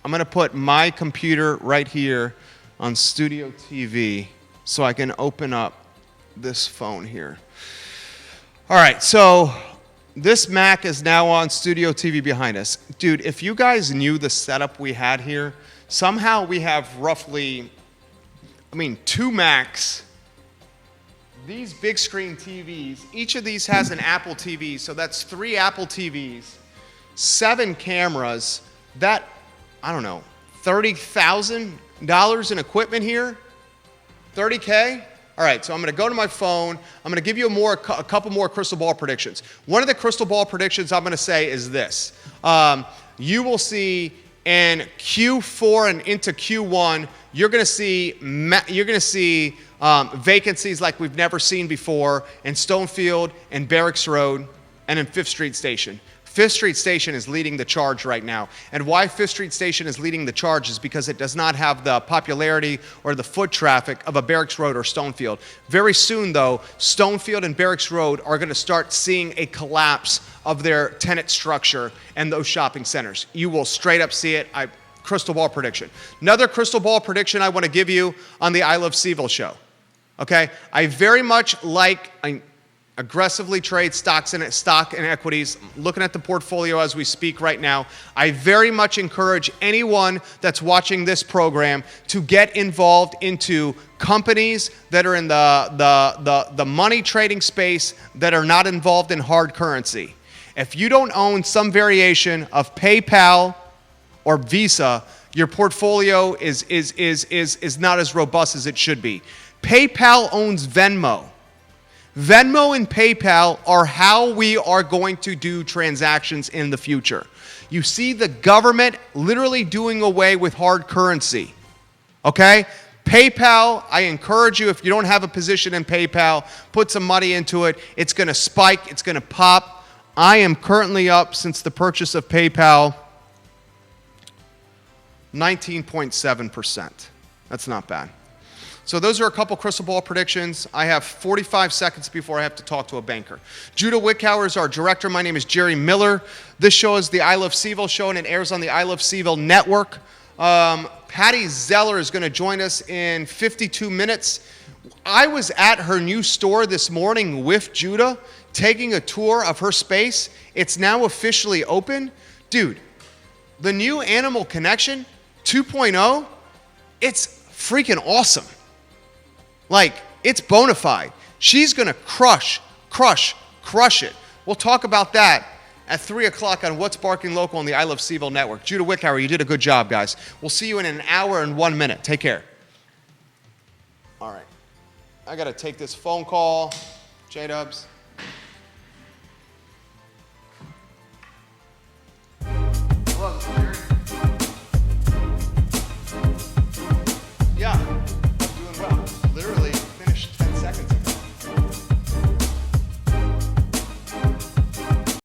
I'm going to put my computer right here on Studio TV so I can open up this phone here. All right, so this Mac is now on Studio TV behind us. Dude, if you guys knew the setup we had here, somehow we have roughly, 2 Macs, these big screen TVs, each of these has an Apple TV, so that's 3 Apple TVs, 7 cameras, that, I don't know, $30,000 in equipment here? 30K? All right, so I'm going to go to my phone. I'm going to give you a couple more crystal ball predictions. One of the crystal ball predictions I'm going to say is this. You will see in Q4 and into Q1, you're going to see vacancies like we've never seen before in Stonefield and Barracks Road and in 5th Street Station. 5th Street Station is leading the charge right now. And why 5th Street Station is leading the charge is because it does not have the popularity or the foot traffic of a Barracks Road or Stonefield. Very soon, though, Stonefield and Barracks Road are going to start seeing a collapse of their tenant structure and those shopping centers. You will straight up see it. Crystal ball prediction. Another crystal ball prediction I want to give you on the I Love CVille show. Okay? I very much aggressively trade stock and equities. I'm looking at the portfolio as we speak right now. I very much encourage anyone that's watching this program to get involved into companies that are in the money trading space that are not involved in hard currency. If you don't own some variation of PayPal or Visa, your portfolio is not as robust as it should be. PayPal owns Venmo. Venmo and PayPal are how we are going to do transactions in the future. You see the government literally doing away with hard currency. Okay? PayPal, I encourage you, if you don't have a position in PayPal, put some money into it. It's going to spike. It's going to pop. I am currently up since the purchase of PayPal 19.7%. That's not bad. So those are a couple crystal ball predictions. I have 45 seconds before I have to talk to a banker. Judah Wickhauer is our director. My name is Jerry Miller. This show is the I Love CVille show, and it airs on the I Love CVille Network. Patty Zeller is going to join us in 52 minutes. I was at her new store this morning with Judah, taking a tour of her space. It's now officially open. Dude, the new Animal Connection 2.0, it's freaking awesome. Like, it's bona fide. She's going to crush it. We'll talk about that at 3 o'clock on What's Barking Local on the I Love CVille Network. Judah Wickhauer, you did a good job, guys. We'll see you in an hour and 1 minute. Take care. All right. I got to take this phone call. J-Dubs.